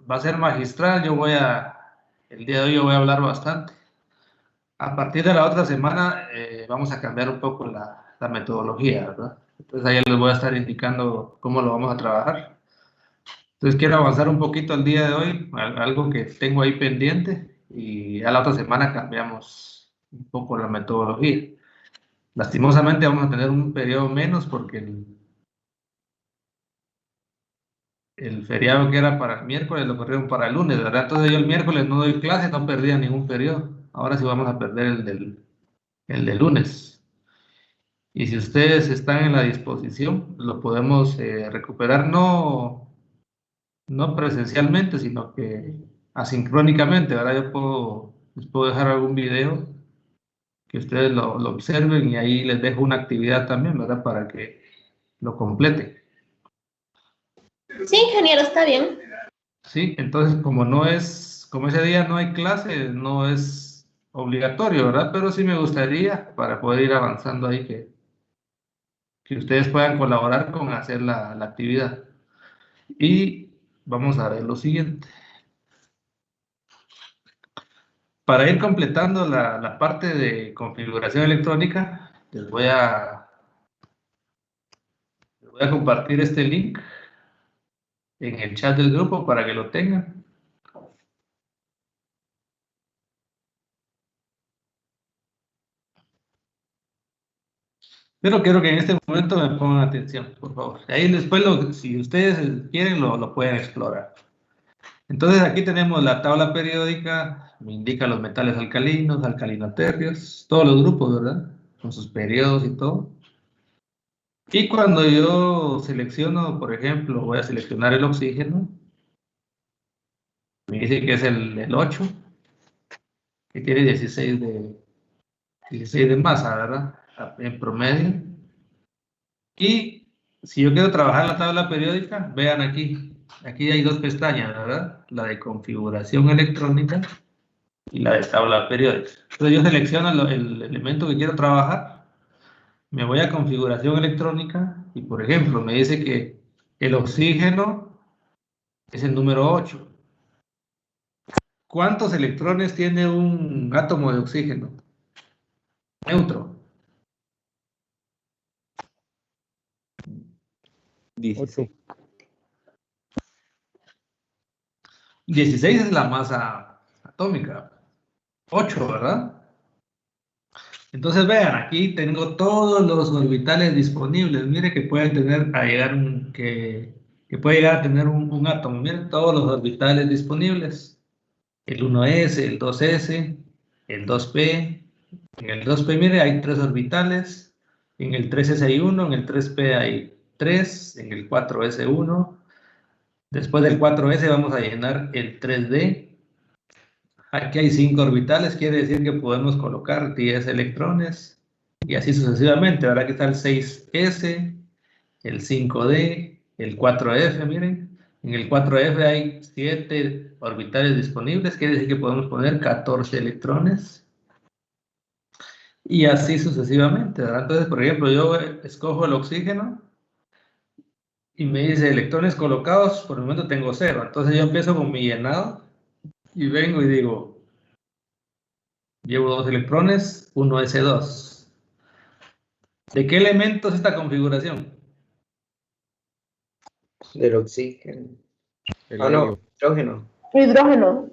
va a ser magistral. El día de hoy yo voy a hablar bastante. A partir de la otra semana vamos a cambiar un poco la metodología, ¿verdad? Entonces ahí les voy a estar indicando cómo lo vamos a trabajar. Entonces quiero avanzar un poquito el día de hoy, algo que tengo ahí pendiente, y a la otra semana cambiamos un poco la metodología. Lastimosamente vamos a tener un periodo menos porque el feriado que era para el miércoles lo corrieron para el lunes, ¿verdad? Entonces yo el miércoles no doy clase, no perdía ningún periodo. Ahora sí vamos a perder el del lunes. Y si ustedes están en la disposición, lo podemos recuperar no presencialmente, sino que asincrónicamente, ¿verdad? Les puedo dejar algún video que ustedes lo observen y ahí les dejo una actividad también, ¿verdad? Para que lo completen. Sí, ingeniero, está bien. Sí, entonces como ese día no hay clase, no es obligatorio, ¿verdad? Pero sí me gustaría para poder ir avanzando ahí que ustedes puedan colaborar con hacer la actividad. Y vamos a ver lo siguiente. Para ir completando la parte de configuración electrónica, les voy a compartir este link en el chat del grupo para que lo tengan. Pero quiero que en este momento me pongan atención, por favor. Ahí después, si ustedes quieren, lo pueden explorar. Entonces aquí tenemos la tabla periódica, me indica los metales alcalinos, alcalinoterrios, todos los grupos, ¿verdad? Con sus periodos y todo. Y cuando yo selecciono, por ejemplo, voy a seleccionar el oxígeno, me dice que es el 8, que tiene 16 de masa, ¿verdad? En promedio. Y si yo quiero trabajar la tabla periódica, vean aquí hay dos pestañas, ¿verdad? La de configuración electrónica y la de tabla periódica. Entonces yo selecciono el elemento que quiero trabajar, me voy a configuración electrónica y, por ejemplo, me dice que el oxígeno es el número 8. ¿Cuántos electrones tiene un átomo de oxígeno? Neutro. 16. 16 es la masa atómica. 8, ¿verdad? Entonces vean, aquí tengo todos los orbitales disponibles. Mire que puede llegar a tener un átomo. Miren todos los orbitales disponibles. El 1s, el 2s, el 2p. En el 2p, mire, hay 3 orbitales. En el 3s hay 1, en el 3p hay 3, en el 4s 1. Después del 4s vamos a llenar el 3d. Aquí hay 5 orbitales, quiere decir que podemos colocar 10 electrones y así sucesivamente. Ahora aquí está el 6s, el 5d, el 4f, miren. En el 4f hay 7 orbitales disponibles, quiere decir que podemos poner 14 electrones. Y así sucesivamente, ¿verdad? Entonces, por ejemplo, yo escojo el oxígeno y me dice electrones colocados, por el momento tengo 0. Entonces yo empiezo con mi llenado y vengo y digo, llevo 2 electrones, 1s2. ¿De qué elemento es esta configuración? Del oxígeno. El No, helio. hidrógeno. Hidrógeno.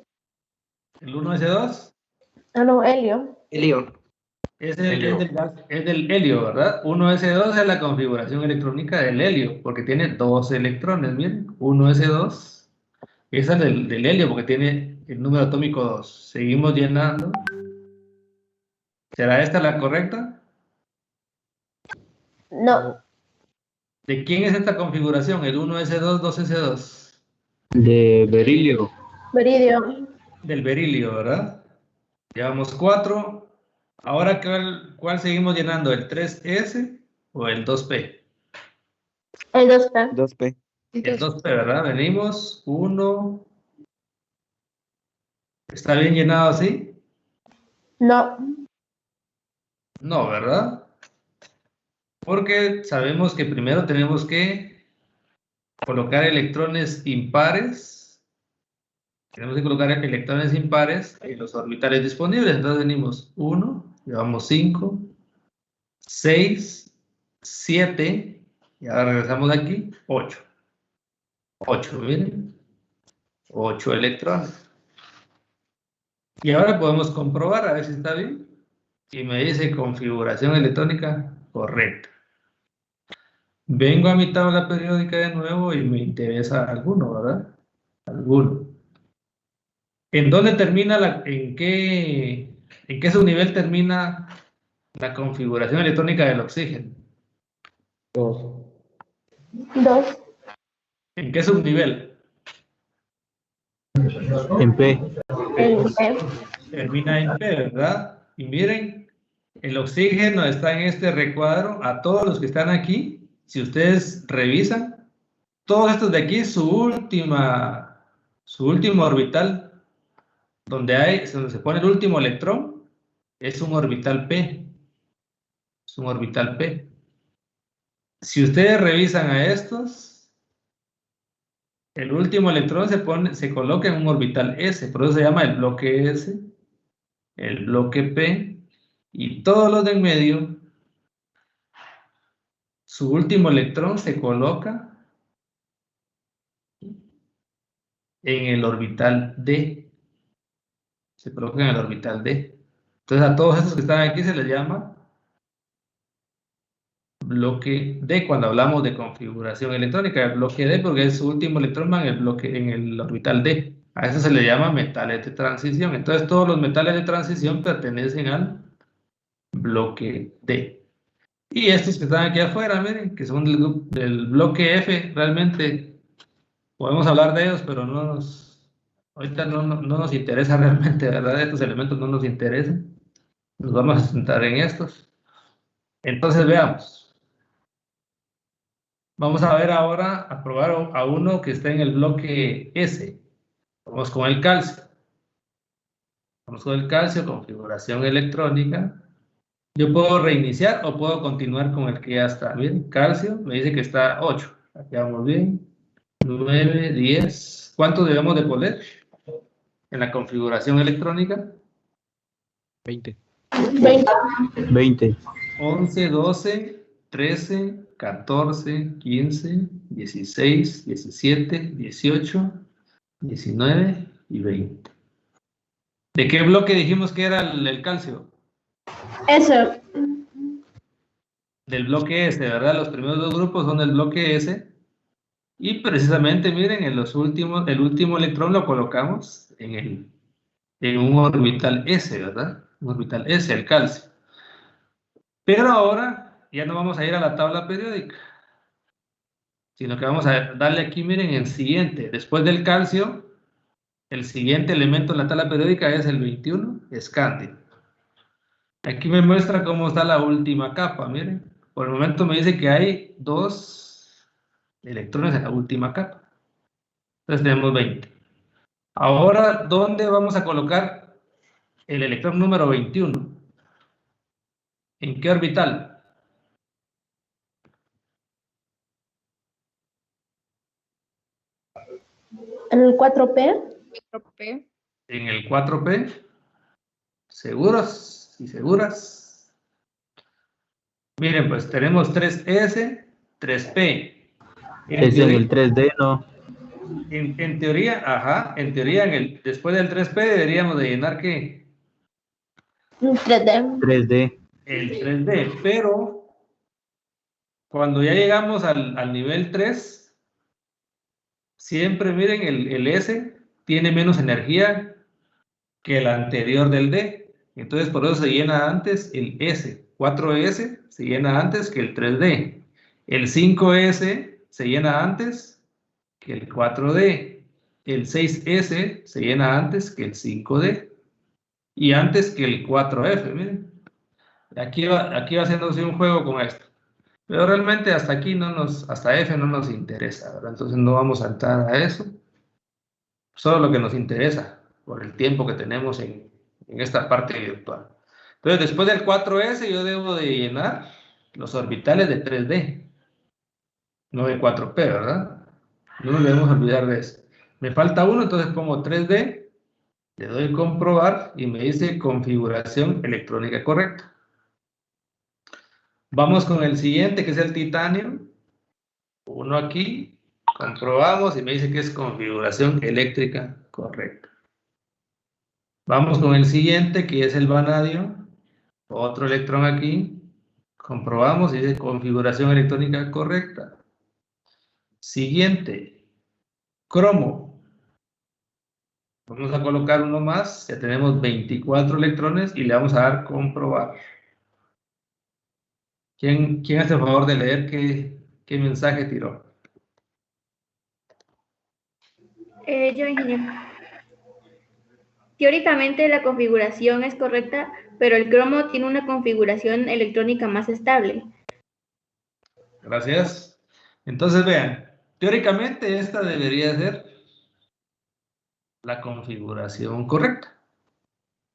¿El 1s2? Ah, no, helio. Helio. Es Helio. es del helio, ¿verdad? 1s2 es la configuración electrónica del helio, porque tiene 2 electrones, miren. 1s2. Esa es del helio, porque tiene el número atómico 2. Seguimos llenando. ¿Será esta la correcta? No, ¿De quién es esta configuración? ¿El 1s2, 2s2? De berilio. beridio. Del berilio, ¿verdad? Llevamos 4. Ahora, ¿cuál seguimos llenando? ¿El 3s o el 2p? El 2P. 2P. El 2p, ¿verdad? Venimos, 1. ¿Está bien llenado así? No, No, ¿verdad? Porque sabemos que primero tenemos que colocar electrones impares Tenemos que colocar electrones impares en los orbitales disponibles. Entonces venimos 1, llevamos 5, 6, 7, y ahora regresamos aquí, 8. 8, miren. 8 electrones. Y ahora podemos comprobar a ver si está bien. Y me dice configuración electrónica correcta. Vengo a mi tabla periódica de nuevo y me interesa alguno, ¿verdad? Alguno. ¿En dónde termina en qué subnivel termina la configuración electrónica del oxígeno? 2. 2. ¿En qué subnivel? En P. En P. Termina en P, ¿verdad? Y miren, el oxígeno está en este recuadro. A todos los que están aquí, si ustedes revisan, todos estos de aquí, su último orbital, donde se pone el último electrón, es un orbital P. Es un orbital P. Si ustedes revisan a estos, el último electrón se coloca en un orbital S, por eso se llama el bloque S, el bloque P, y todos los de en medio, su último electrón se coloca en el orbital D. Se coloca en el orbital D. Entonces a todos estos que están aquí se les llama bloque D cuando hablamos de configuración electrónica. El bloque D porque es su último electrón va en el orbital D. A eso se le llama metales de transición. Entonces todos los metales de transición pertenecen al bloque D. Y estos que están aquí afuera, miren, que son del bloque F, realmente podemos hablar de ellos, pero ahorita no nos interesa realmente, ¿verdad? Estos elementos no nos interesan. Nos vamos a centrar en estos. Entonces veamos. Vamos a ver ahora, a probar a uno que está en el bloque S. Vamos con el calcio. Vamos con el calcio, configuración electrónica. Yo puedo reiniciar o puedo continuar con el que ya está. Bien, calcio, me dice que está 8. Aquí vamos bien. 9, 10. ¿Cuánto debemos de poner en la configuración electrónica? 20. 20. 20. 11, 12, 13, 14, 15, 16, 17, 18, 19 y 20. ¿De qué bloque dijimos que era el calcio? Eso. Del bloque S, ¿verdad? Los primeros dos grupos son del bloque S. Y precisamente, miren, el último electrón lo colocamos en un orbital S, ¿verdad? Un orbital S, el calcio. Pero ahora ya no vamos a ir a la tabla periódica, sino que vamos a darle aquí, miren, el siguiente. Después del calcio, el siguiente elemento en la tabla periódica es el 21, escandio. Aquí me muestra cómo está la última capa, miren. Por el momento me dice que hay 2 electrones en la última capa. Entonces tenemos 20. Ahora, ¿dónde vamos a colocar el electrón número 21? ¿En qué orbital? En el 4P. 4P. En el 4P. ¿Seguros y seguras? Miren, pues tenemos 3S, 3P. Es en el 3D, ¿no? En teoría, ajá, en teoría después del 3P deberíamos de llenar ¿qué? 3D. 3D. El 3D, pero cuando ya llegamos al nivel 3, siempre miren, el S tiene menos energía que el anterior del D. Entonces por eso se llena antes el S. 4S se llena antes que el 3D. El 5S se llena antes que el 4D. El 6S se llena antes que el 5D. Y antes que el 4F, miren. Aquí va haciéndose un juego con esto. Pero realmente hasta aquí hasta F no nos interesa, ¿verdad? Entonces no vamos a entrar a eso. Solo lo que nos interesa por el tiempo que tenemos en esta parte virtual. Entonces después del 4S yo debo de llenar los orbitales de 3D. No de 4P, ¿verdad? No nos debemos olvidar de eso. Me falta uno, entonces pongo 3D, le doy comprobar y me dice configuración electrónica correcta. Vamos con el siguiente, que es el titanio. Uno aquí, comprobamos y me dice que es configuración eléctrica correcta. Vamos con el siguiente, que es el vanadio. Otro electrón aquí. Comprobamos y dice configuración electrónica correcta. Siguiente, cromo. Vamos a colocar uno más. Ya tenemos 24 electrones y le vamos a dar comprobar. ¿Quién hace el favor de leer qué mensaje tiró? Yo, ingeniero. Teóricamente la configuración es correcta, pero el cromo tiene una configuración electrónica más estable. Gracias. Entonces vean, teóricamente esta debería ser la configuración correcta.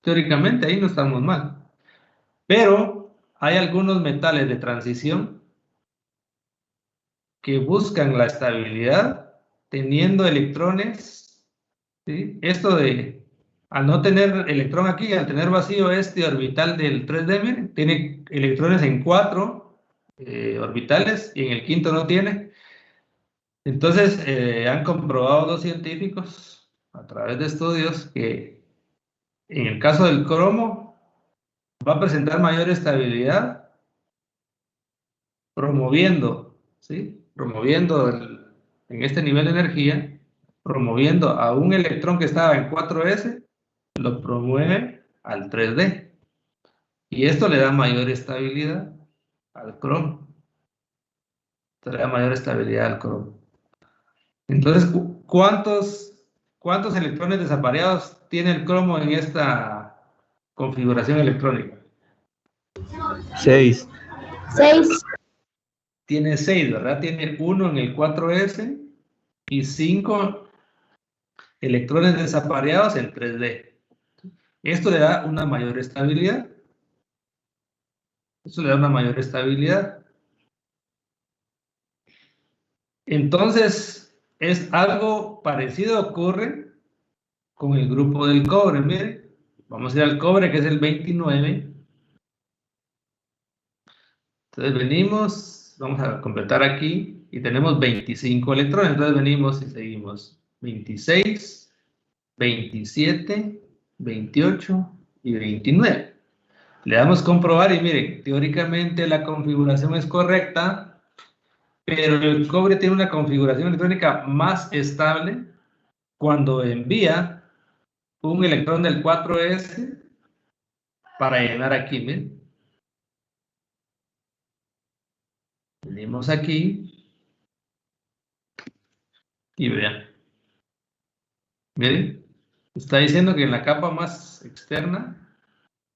Teóricamente ahí no estamos mal. Pero hay algunos metales de transición que buscan la estabilidad teniendo electrones, ¿sí? Esto de, al no tener electrón aquí, al tener vacío este orbital del 3D, miren, tiene electrones en 4 orbitales y en el quinto no tiene. Entonces, han comprobado los científicos a través de estudios que en el caso del cromo va a presentar mayor estabilidad promoviendo, ¿sí? Promoviendo en este nivel de energía, promoviendo a un electrón que estaba en 4s, lo promueve al 3D. Y esto le da mayor estabilidad al cromo. Esto le da mayor estabilidad al cromo. Entonces, ¿cuántos electrones desapareados tiene el cromo en esta configuración electrónica? 6. 6. Tiene 6, ¿verdad? Tiene 1 en el 4s y 5 electrones desapareados en 3D. Esto le da una mayor estabilidad. Esto le da una mayor estabilidad. Entonces, es algo parecido ocurre con el grupo del cobre. Miren, vamos a ir al cobre, que es el 29. Entonces venimos, vamos a completar aquí y tenemos 25 electrones. Entonces venimos y seguimos 26, 27, 28 y 29. Le damos comprobar y miren, teóricamente la configuración es correcta, pero el cobre tiene una configuración electrónica más estable cuando envía un electrón del 4s para llenar aquí, miren. Venimos aquí y vean. Miren, está diciendo que en la capa más externa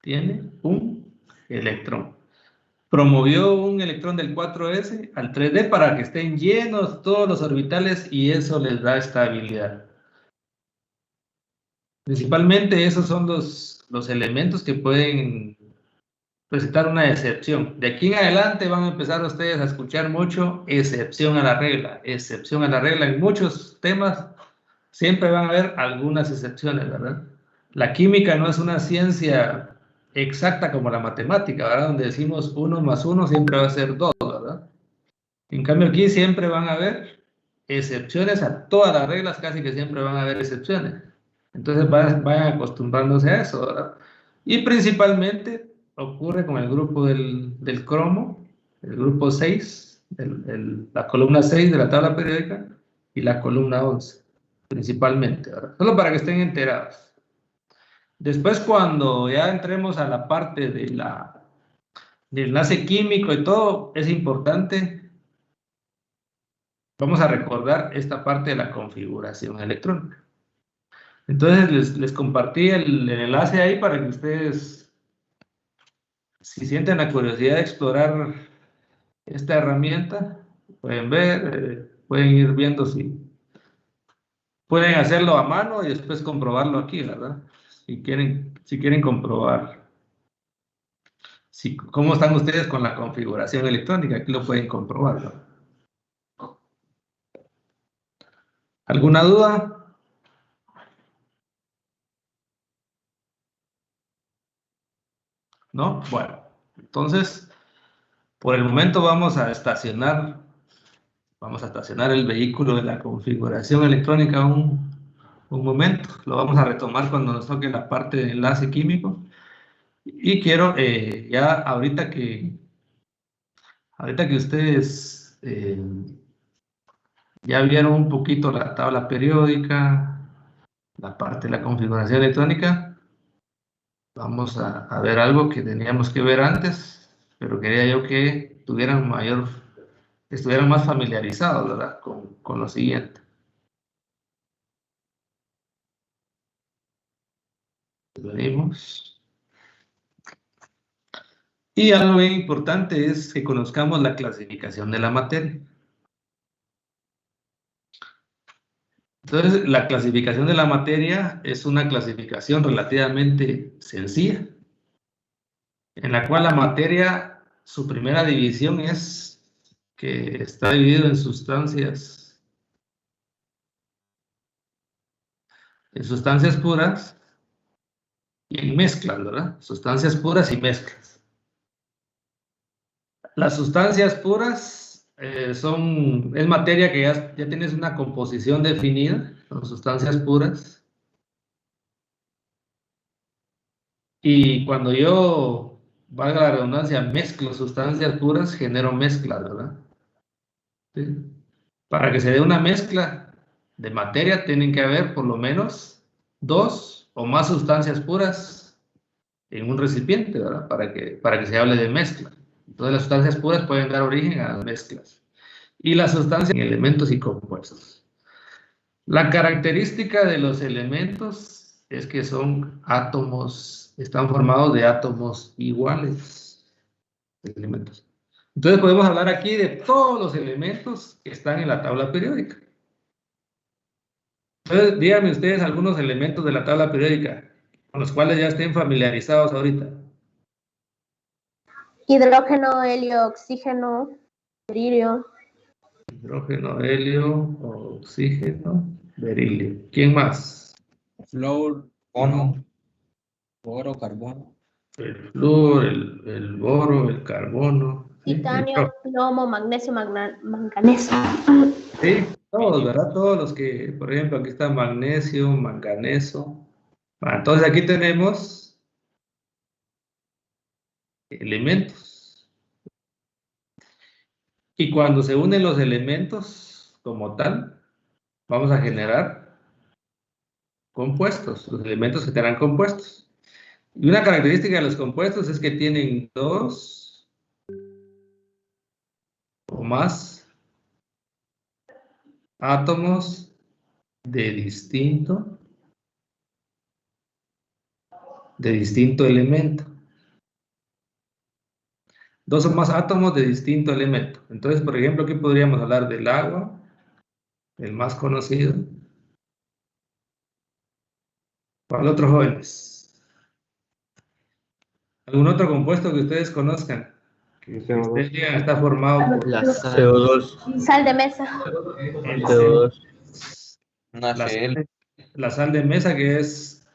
tiene un electrón. Promovió un electrón del 4s al 3d para que estén llenos todos los orbitales y eso les da estabilidad. Principalmente esos son los elementos que pueden presentar una excepción. De aquí en adelante van a empezar ustedes a escuchar mucho excepción a la regla, excepción a la regla. En muchos temas siempre van a haber algunas excepciones, ¿verdad? La química no es una ciencia exacta como la matemática, ¿verdad? Donde decimos 1 más 1 siempre va a ser 2, ¿verdad? En cambio aquí siempre van a haber excepciones a todas las reglas, casi que siempre van a haber excepciones. Entonces vayan acostumbrándose a eso, ¿verdad? Y principalmente ocurre con el grupo del cromo, el grupo 6, la columna 6 de la tabla periódica y la columna 11, principalmente, ¿verdad? Solo para que estén enterados. Después, cuando ya entremos a la parte del enlace químico y todo, es importante, vamos a recordar esta parte de la configuración electrónica. Entonces, les compartí el enlace ahí para que ustedes, si sienten la curiosidad de explorar esta herramienta, pueden ver, pueden ir viendo si pueden hacerlo a mano y después comprobarlo aquí, ¿verdad? Si quieren comprobar cómo están ustedes con la configuración electrónica, aquí lo pueden comprobar, ¿no? ¿Alguna duda? ¿No? Bueno, entonces, por el momento vamos a estacionar el vehículo de la configuración electrónica un momento. Lo vamos a retomar cuando nos toque la parte de enlace químico. Y quiero, ya ahorita que ustedes ya vieron un poquito la tabla periódica, la parte de la configuración electrónica, vamos a ver algo que teníamos que ver antes, pero quería yo que estuvieran más familiarizados, ¿verdad? Con lo siguiente. Venimos. Y algo bien importante es que conozcamos la clasificación de la materia. Entonces, la clasificación de la materia es una clasificación relativamente sencilla, en la cual la materia, su primera división es que está dividido en sustancias puras y en mezclas, ¿verdad? Sustancias puras y mezclas. Las sustancias puras es materia que ya tienes una composición definida, son sustancias puras. Y cuando yo, valga la redundancia, mezclo sustancias puras, genero mezclas, ¿verdad? ¿Sí? Para que se dé una mezcla de materia, tienen que haber por lo menos 2 o más sustancias puras en un recipiente, ¿verdad? Para que se hable de mezcla. Entonces, las sustancias puras pueden dar origen a las mezclas. Y las sustancias en elementos y compuestos. La característica de los elementos es que son átomos, están formados de átomos iguales. Elementos. Entonces podemos hablar aquí de todos los elementos que están en la tabla periódica. Entonces, díganme ustedes algunos elementos de la tabla periódica con los cuales ya estén familiarizados ahorita. Hidrógeno, helio, oxígeno, berilio. Hidrógeno, helio, oxígeno, berilio. ¿Quién más? Flúor, carbono, boro, carbono. El flúor, el boro, el carbono. Titanio, plomo, magnesio, manganeso. Sí, todos, ¿verdad? Todos los que, por ejemplo, aquí está magnesio, manganeso. Entonces aquí tenemos elementos. Y cuando se unen los elementos como tal, vamos a generar compuestos, los elementos que tendrán compuestos. Y una característica de los compuestos es que tienen 2 o más átomos de distinto elemento. 2 o más átomos de distinto elemento. Entonces, por ejemplo, aquí podríamos hablar del agua, el más conocido. ¿Cuál otro, jóvenes? ¿Algún otro compuesto que ustedes conozcan? Que ustedes digan está formado por La sal. CO2. Sal de mesa. el CO2. la sal de mesa, que es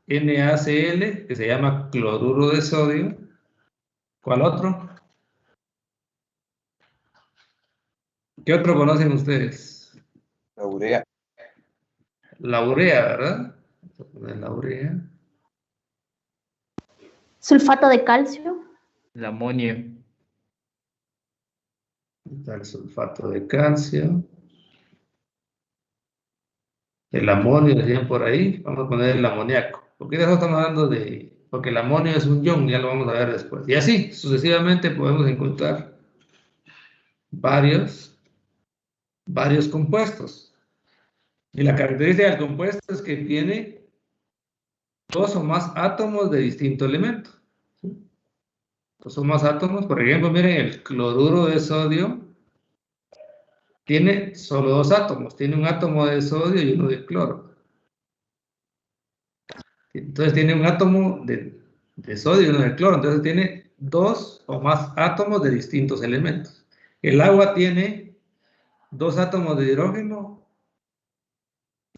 NaCl, que se llama cloruro de sodio. ¿Cuál otro? ¿Qué otro conocen ustedes? La urea. La urea, ¿verdad? Vamos a poner la urea. Sulfato de calcio. El amonio. Está el sulfato de calcio. El amonio, decían por ahí. Vamos a poner el amoníaco. ¿Por qué estamos hablando de...? Porque el amonio es un ion, ya lo vamos a ver después. Y así, sucesivamente, podemos encontrar varios compuestos. Y la característica del compuesto es que tiene 2 o más átomos de distinto elemento. ¿Sí? 2 o más átomos. Por ejemplo, miren, el cloruro de sodio tiene solo 2 átomos. Tiene un átomo de sodio y uno de cloro. Entonces tiene un átomo de sodio y uno de cloro. Entonces tiene 2 o más átomos de distintos elementos. El agua tiene 2 átomos de hidrógeno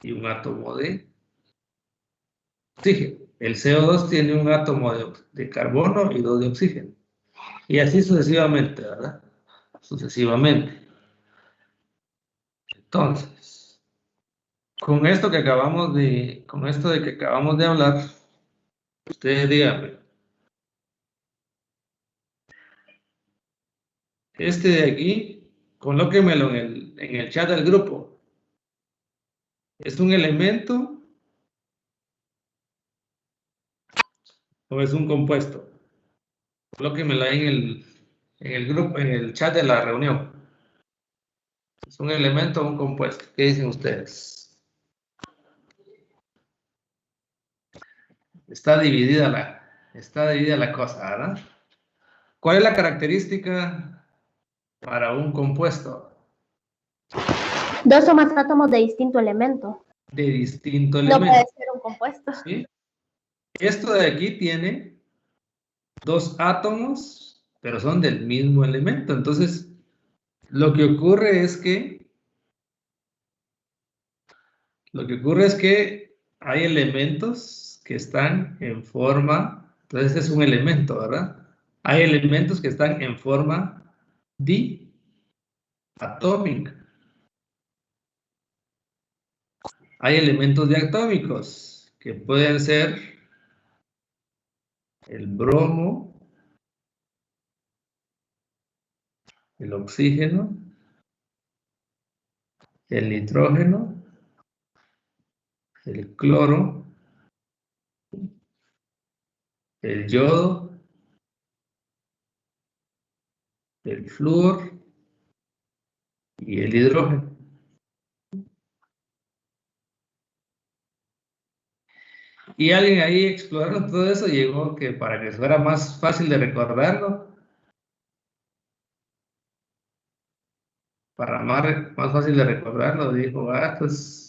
y un átomo de oxígeno. el CO2 tiene un átomo de carbono y 2 de oxígeno. Y así sucesivamente, ¿verdad? Sucesivamente. Entonces, con esto de que acabamos de hablar, ustedes díganme, este de aquí, colóquemelo en el chat del grupo. ¿Es un elemento o es un compuesto? Colóquemelo ahí en el grupo, en el chat de la reunión. ¿Es un elemento o un compuesto? ¿Qué dicen ustedes? Está dividida la cosa, ¿verdad? ¿Cuál es la característica para un compuesto? 2 o más átomos de distinto elemento. De distinto No elemento. puede ser un compuesto. ¿Sí? Esto de aquí tiene 2 átomos, pero son del mismo elemento. Entonces, lo que ocurre es que hay elementos que están en forma, entonces este es un elemento, ¿verdad? Hay elementos que están en forma diatómica. Hay elementos diatómicos que pueden ser el bromo, el oxígeno, el nitrógeno, el cloro, el yodo, el flúor y el hidrógeno. Y alguien ahí explorando todo eso llegó que para que fuera más fácil de recordarlo, más fácil de recordarlo, dijo, pues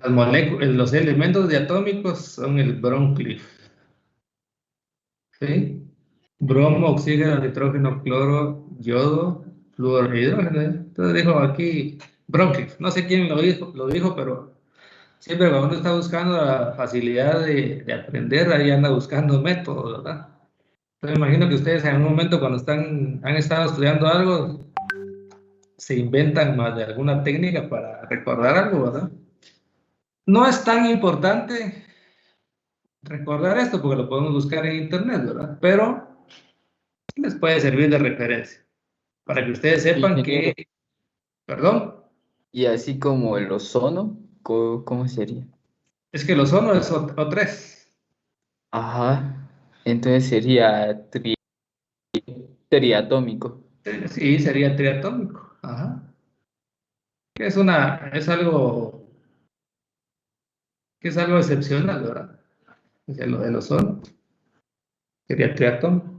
los elementos diatómicos son el Bromcliff. ¿Sí? Bromo, oxígeno, nitrógeno, cloro, yodo, flúor e hidrógeno. Entonces dijo aquí Bromcliff. No sé quién lo dijo, pero siempre cuando uno está buscando la facilidad de aprender, ahí anda buscando métodos, ¿verdad? Entonces me imagino que ustedes en algún momento cuando han estado estudiando algo, se inventan más de alguna técnica para recordar algo, ¿verdad? No es tan importante recordar esto porque lo podemos buscar en internet, ¿verdad? Pero les puede servir de referencia para que ustedes sepan que, perdón, Y así como el ozono, ¿cómo sería? es que el ozono es O3. Ajá, entonces sería triatómico. Sí, sería triatómico. Ajá. Que es algo excepcional, ¿verdad? Es lo del ozono. Sería triatómico.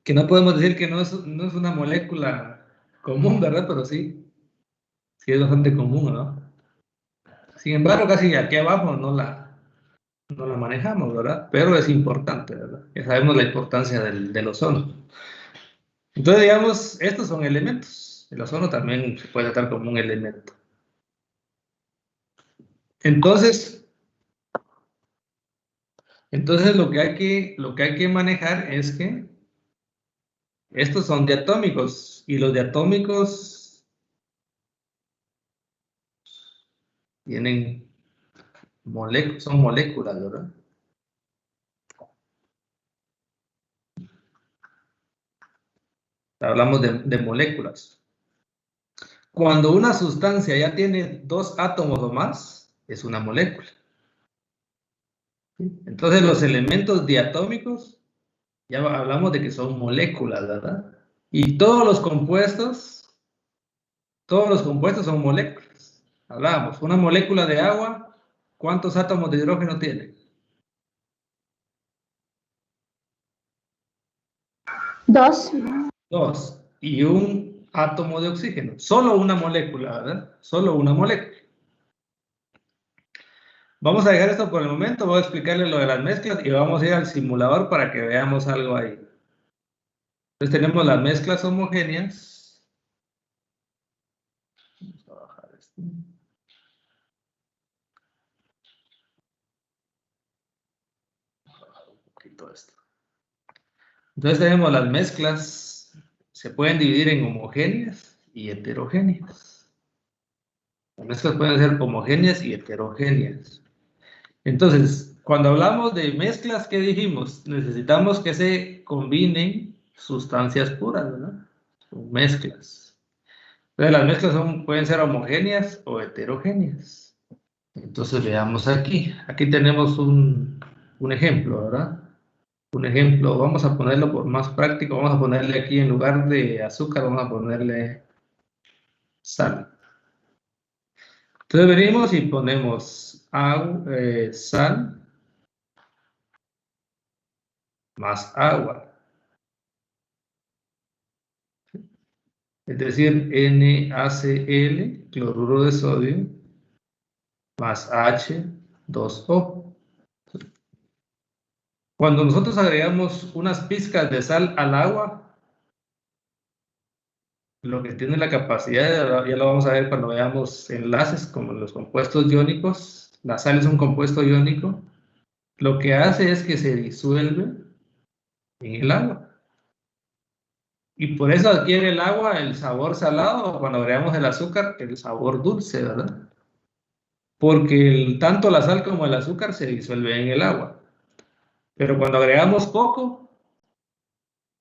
Que no podemos decir que no es una molécula común, ¿verdad? Pero sí es bastante común, ¿no? Sin embargo, casi aquí abajo no la manejamos, ¿verdad? Pero es importante, ¿verdad? Ya sabemos la importancia del ozono. Entonces, digamos, estos son elementos. El ozono también se puede tratar como un elemento. Entonces lo que hay que manejar es que estos son diatómicos y los diatómicos tienen son moléculas, ¿verdad? Hablamos de moléculas. Cuando una sustancia ya tiene 2 átomos o más, es una molécula. Entonces los elementos diatómicos, ya hablamos de que son moléculas, ¿verdad? Y todos los compuestos son moléculas. Hablábamos, una molécula de agua, ¿cuántos átomos de hidrógeno tiene? 2. 2. Y un átomo de oxígeno. Solo una molécula, ¿verdad? Solo una molécula. Vamos a dejar esto por el momento, voy a explicarles lo de las mezclas y vamos a ir al simulador para que veamos algo ahí. Entonces tenemos las mezclas homogéneas. Vamos a bajar esto. Vamos a bajar un poquito esto. Entonces tenemos las mezclas, se pueden dividir en homogéneas y heterogéneas. Las mezclas pueden ser homogéneas y heterogéneas. Entonces, cuando hablamos de mezclas, ¿qué dijimos? Necesitamos que se combinen sustancias puras, ¿verdad? Son mezclas. Entonces, las mezclas pueden ser homogéneas o heterogéneas. Entonces, veamos aquí. Aquí tenemos un ejemplo, ¿verdad? Un ejemplo, vamos a ponerlo por más práctico, vamos a ponerle aquí en lugar de azúcar, vamos a ponerle sal. Entonces venimos y ponemos sal más agua. Es decir, NaCl, cloruro de sodio, más H2O. Cuando nosotros agregamos unas pizcas de sal al agua, lo que tiene la capacidad, ya lo vamos a ver cuando veamos enlaces como los compuestos iónicos, la sal es un compuesto iónico, lo que hace es que se disuelve en el agua. Y por eso adquiere el agua el sabor salado, o cuando agregamos el azúcar, el sabor dulce, ¿verdad? Porque tanto la sal como el azúcar se disuelven en el agua. Pero cuando agregamos poco,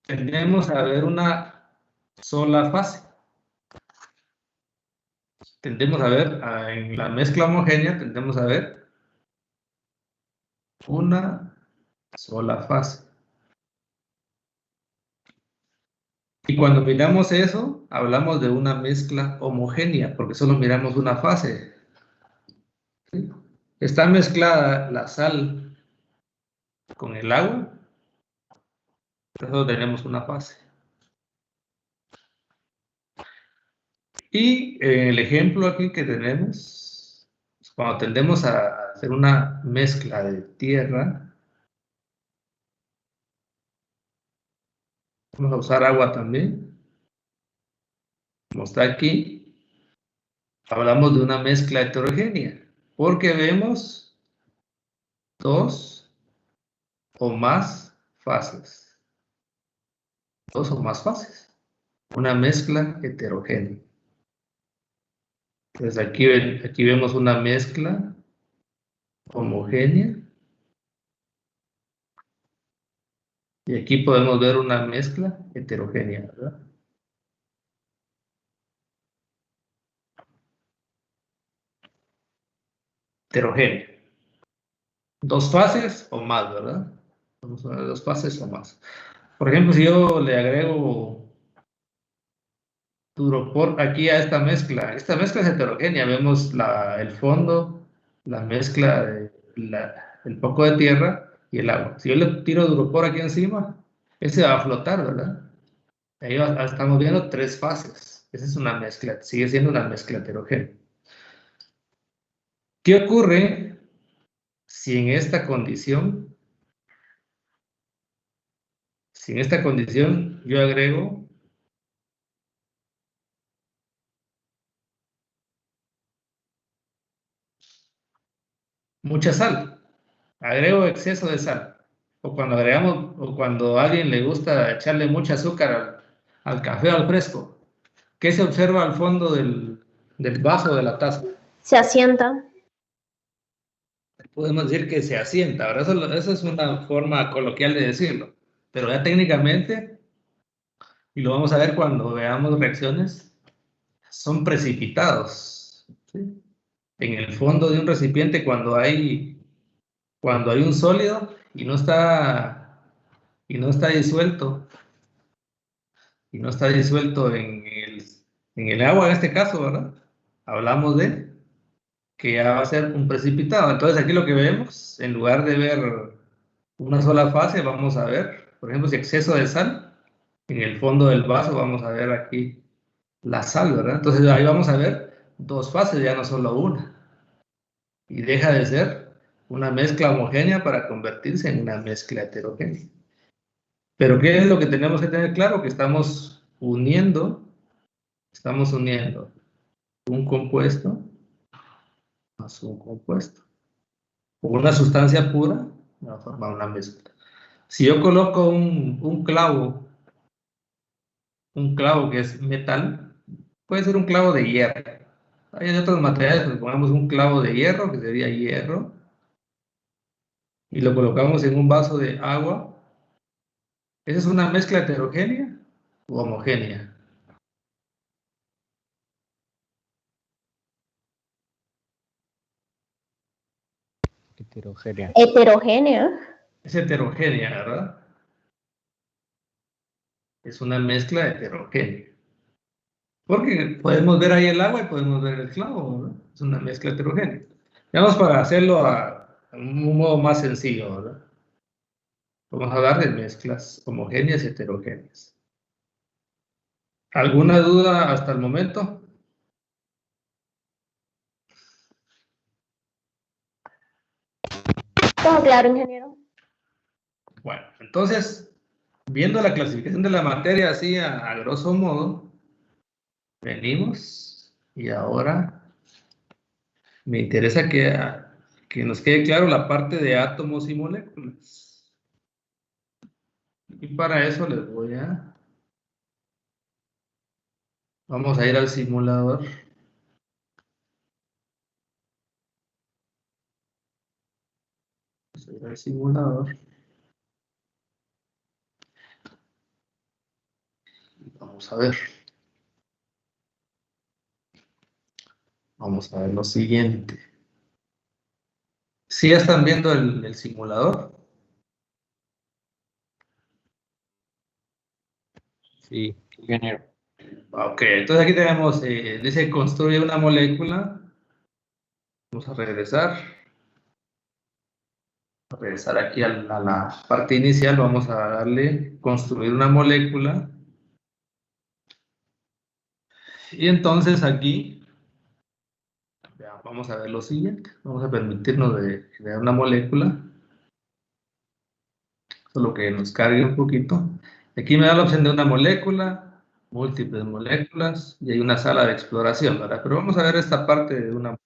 tendemos a ver una sola fase. Tendemos a ver, en la mezcla homogénea, tendemos a ver una sola fase. Y cuando miramos eso, hablamos de una mezcla homogénea, porque solo miramos una fase. ¿Sí? Está mezclada la sal con el agua, entonces tenemos una fase. Y el ejemplo aquí que tenemos, cuando tendemos a hacer una mezcla de tierra, vamos a usar agua también. Como está aquí, hablamos de una mezcla heterogénea, porque vemos dos o más fases. Dos o más fases. Una mezcla heterogénea. Entonces aquí vemos una mezcla homogénea. Y aquí podemos ver una mezcla heterogénea, ¿verdad? Heterogénea. Dos fases o más, ¿verdad? Vamos a ver dos fases o más. Por ejemplo, si yo le agrego duropor aquí a esta mezcla es heterogénea. Vemos el fondo, la mezcla, el poco de tierra y el agua. Si yo le tiro duropor aquí encima, ese va a flotar, ¿verdad? Ahí estamos viendo tres fases. Esa es una mezcla, sigue siendo una mezcla heterogénea. ¿Qué ocurre si en esta condición yo agrego mucha sal? Agrego exceso de sal. O cuando a alguien le gusta echarle mucha azúcar al café o al fresco. ¿Qué se observa al fondo del vaso de la taza? Se asienta. Podemos decir que se asienta. Ahora, eso es una forma coloquial de decirlo. Pero ya técnicamente, y lo vamos a ver cuando veamos reacciones, son precipitados. ¿Sí? En el fondo de un recipiente, cuando hay un sólido y no está disuelto, en el agua en este caso, ¿verdad? Hablamos de que ya va a ser un precipitado. Entonces aquí lo que vemos, en lugar de ver una sola fase, vamos a ver, por ejemplo, si exceso de sal, en el fondo del vaso vamos a ver aquí la sal, ¿verdad? Entonces ahí vamos a ver dos fases, ya no solo una. Y deja de ser una mezcla homogénea para convertirse en una mezcla heterogénea. Pero ¿qué es lo que tenemos que tener claro? Que estamos uniendo un compuesto más un compuesto. Una sustancia pura va a formar una mezcla. Si yo coloco un clavo que es metal, puede ser un clavo de hierro. Hay otros materiales, pues pongamos un clavo de hierro, que sería hierro, y lo colocamos en un vaso de agua. ¿Esa es una mezcla heterogénea o homogénea? Heterogénea. Heterogénea. Es heterogénea, ¿verdad? Es una mezcla heterogénea. Porque podemos ver ahí el agua y podemos ver el clavo, ¿verdad? Es una mezcla heterogénea. Vamos para hacerlo a un modo más sencillo, ¿verdad? Vamos a hablar de mezclas homogéneas y heterogéneas. ¿Alguna duda hasta el momento? Todo claro, ingeniero. Bueno, entonces, viendo la clasificación de la materia así a grosso modo, venimos y ahora me interesa que nos quede claro la parte de átomos y moléculas. Y para eso vamos a ir al simulador. Vamos a ir al simulador. Vamos a ver. Vamos a ver lo siguiente. ¿Sí están viendo el simulador? Sí, ingeniero. Ok, entonces aquí tenemos, dice construye una molécula. Vamos a regresar. Aquí a la parte inicial. Vamos a darle construir una molécula. Y entonces aquí ya, vamos a ver lo siguiente. Vamos a permitirnos de crear una molécula. Solo que nos cargue un poquito. Aquí me da la opción de una molécula, múltiples moléculas, y hay una sala de exploración, ¿verdad? Pero vamos a ver esta parte de una.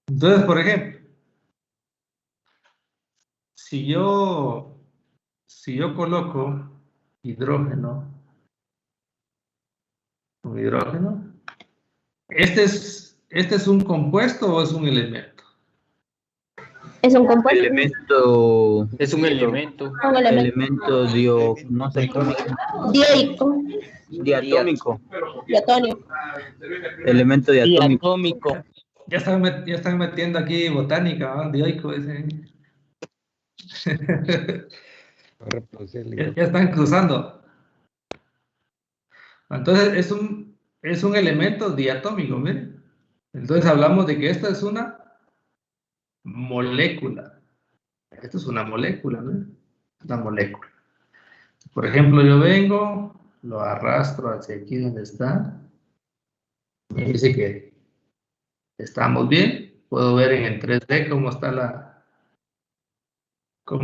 Entonces, por ejemplo, si yo coloco hidrógeno, un hidrógeno, ¿este es un compuesto o es un elemento? Es un compuesto. Elemento, Es un elemento. Un elemento elemento no sé cómo, dioico. diatómico, Diatónico. elemento diatómico. Diatómico. Ya están metiendo aquí botánica, ¿no? Dioico, ese. Ya están cruzando. Entonces es un elemento diatómico, miren. Entonces hablamos de que esta es una molécula. Esto es una molécula, ¿no? Una molécula. Por ejemplo, yo vengo, lo arrastro hacia aquí donde está. Me dice que estamos bien. Puedo ver en el 3D cómo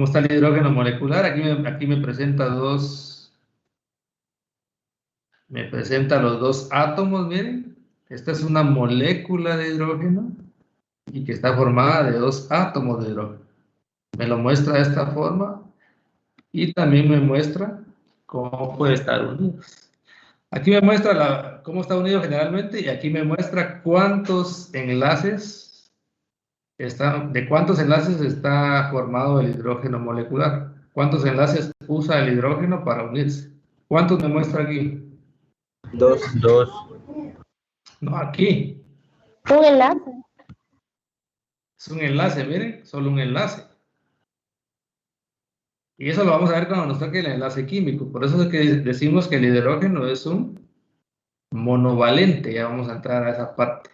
está el hidrógeno molecular. Aquí me presenta los dos átomos, miren. Esta es una molécula de hidrógeno y que está formada de dos átomos de hidrógeno. Me lo muestra de esta forma y también me muestra cómo puede estar unido. Aquí me muestra cómo está unido generalmente y aquí me muestra cuántos enlaces de cuántos enlaces está formado el hidrógeno molecular. ¿Cuántos enlaces usa el hidrógeno para unirse? ¿Cuántos me muestra aquí? Dos. No, aquí. Un enlace. Es un enlace, miren, solo un enlace. Y eso lo vamos a ver cuando nos toque el enlace químico. Por eso es que decimos que el hidrógeno es un monovalente. Ya vamos a entrar a esa parte.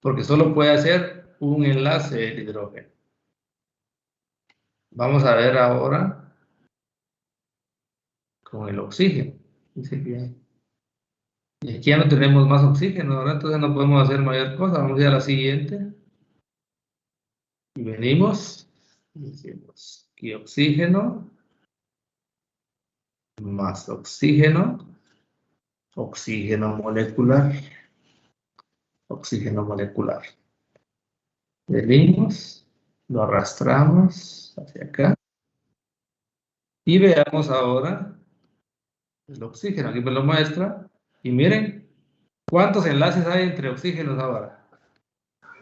Porque solo puede hacer un enlace el hidrógeno. Vamos a ver ahora con el oxígeno. Dice que y aquí ya no tenemos más oxígeno, ¿verdad? Entonces no podemos hacer mayor cosa. Vamos a ir a la siguiente. Y venimos y decimos Aquí oxígeno más oxígeno, oxígeno molecular, oxígeno molecular. Venimos, lo arrastramos hacia acá. Y veamos ahora el oxígeno. Aquí me lo muestra. Y miren, ¿cuántos enlaces hay entre oxígenos ahora?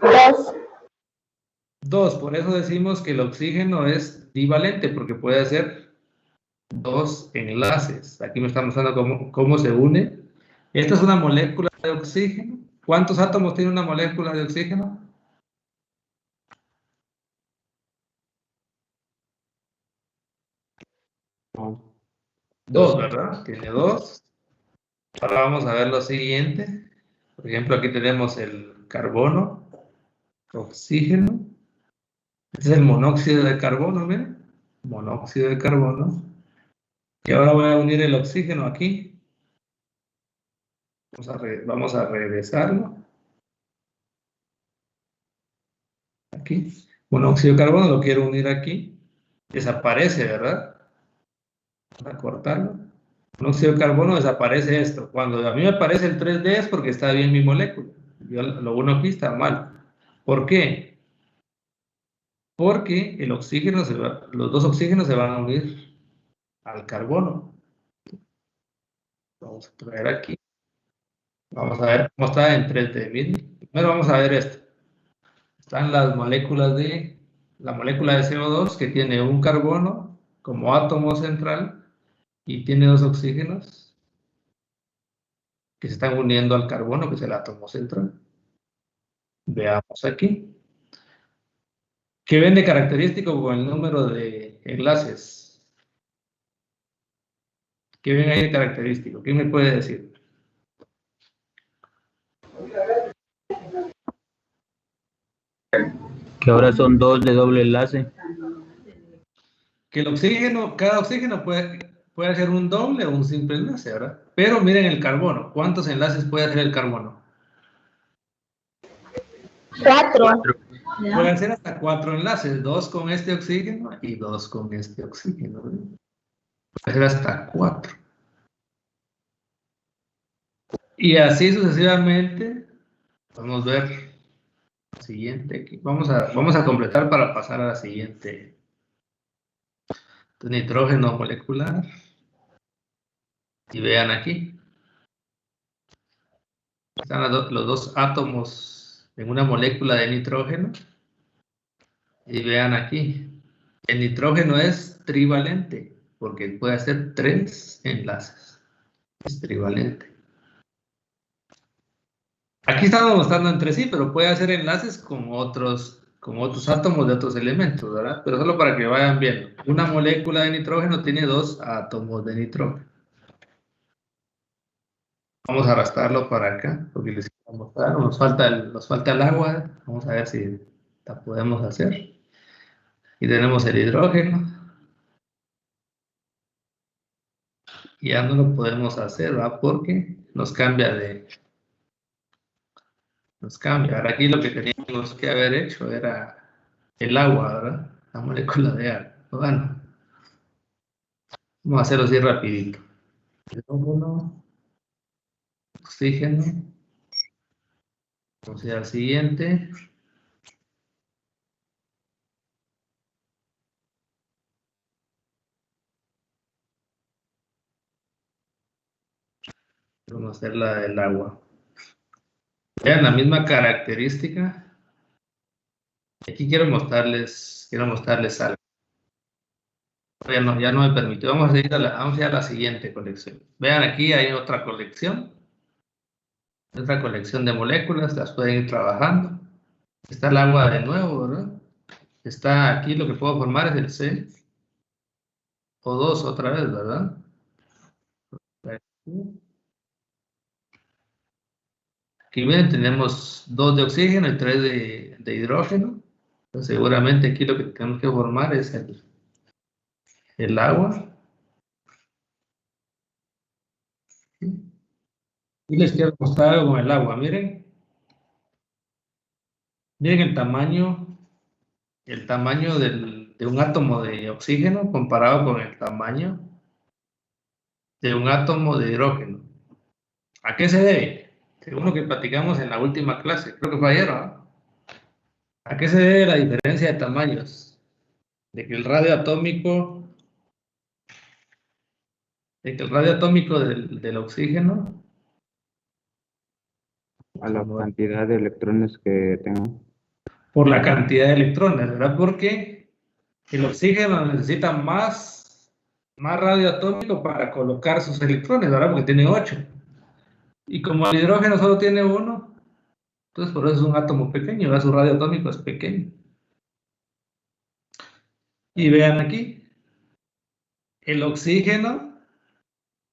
2. 2. Por eso decimos que el oxígeno es divalente, porque puede hacer 2 enlaces. Aquí me está mostrando cómo se une. Esta es una molécula de oxígeno. ¿Cuántos átomos tiene una molécula de oxígeno? Dos, ¿verdad? Tiene 2. Ahora vamos a ver lo siguiente. Por ejemplo, aquí tenemos el carbono, oxígeno. Este es el monóxido de carbono, miren. Monóxido de carbono. Y ahora voy a unir el oxígeno aquí. Vamos a regresarlo. Aquí. Monóxido de carbono lo quiero unir aquí. Desaparece, ¿verdad? Vamos a cortarlo. Monóxido de carbono desaparece esto. Cuando a mí me aparece el 3D es porque está bien mi molécula. Yo lo uno aquí está mal. ¿Por qué? Porque el oxígeno los dos oxígenos se van a unir al carbono. Vamos a traer aquí. Vamos a ver cómo está en 3D. Miren. Primero vamos a ver esto. Están las moléculas la molécula de CO2 que tiene un carbono como átomo central y tiene dos oxígenos que se están uniendo al carbono, que es el átomo central. Veamos aquí. ¿Qué ven de característico con el número de enlaces? ¿Qué ven ahí de característico? ¿Quién me puede decir? Que ahora son 2 de doble enlace. Que el oxígeno, cada oxígeno puede hacer un doble o un simple enlace, ¿verdad? Pero miren el carbono. ¿Cuántos enlaces puede hacer el carbono? 4. Puede hacer hasta 4 enlaces. 2 con este oxígeno y 2 con este oxígeno. ¿Verdad? Puede hacer hasta 4. Y así sucesivamente. Vamos a ver la siguiente aquí. Vamos a completar para pasar a la siguiente. Nitrógeno molecular. Y vean aquí. Están los dos átomos en una molécula de nitrógeno. Y vean aquí. El nitrógeno es trivalente porque puede hacer 3 enlaces. Es trivalente. Aquí estamos mostrando entre sí, pero puede hacer enlaces con otros átomos de otros elementos, ¿verdad? Pero solo para que vayan viendo. Una molécula de nitrógeno tiene 2 átomos de nitrógeno. Vamos a arrastrarlo para acá, porque les quiero mostrar. Nos falta el agua. Vamos a ver si la podemos hacer. Y tenemos el hidrógeno. Y ya no lo podemos hacer, ¿verdad? Porque nos cambia. Ahora aquí lo que teníamos que haber hecho era el agua, ¿verdad? La molécula de agua. Bueno, vamos a hacerlo así rapidito. Hidrógeno, oxígeno. Vamos a ir al siguiente. Vamos a hacer la del agua. Vean la misma característica. Aquí quiero mostrarles algo. Ya no me permitió. Vamos a ir a la siguiente colección. Vean, aquí hay otra colección. Otra colección de moléculas. Las pueden ir trabajando. Está el agua de nuevo, ¿verdad? Está aquí, lo que puedo formar es el CO2 otra vez, ¿verdad? Aquí bien, tenemos 2 de oxígeno y 3 de hidrógeno. Entonces, seguramente aquí lo que tenemos que formar es el agua. Y les quiero mostrar algo con el agua. Miren el tamaño de un átomo de oxígeno comparado con el tamaño de un átomo de hidrógeno. ¿A qué se debe? Según lo que platicamos en la última clase, creo que fue ayer, ¿no? ¿A qué se debe la diferencia de tamaños? De que el radio atómico del oxígeno, A la cantidad de electrones que tengo. por la cantidad de electrones, ¿verdad? Porque el oxígeno necesita más radio atómico para colocar sus electrones, ¿verdad? Porque tiene 8. Y como el hidrógeno solo tiene 1, entonces por eso es un átomo pequeño, ¿verdad? Su radio atómico es pequeño. Y vean aquí, el oxígeno,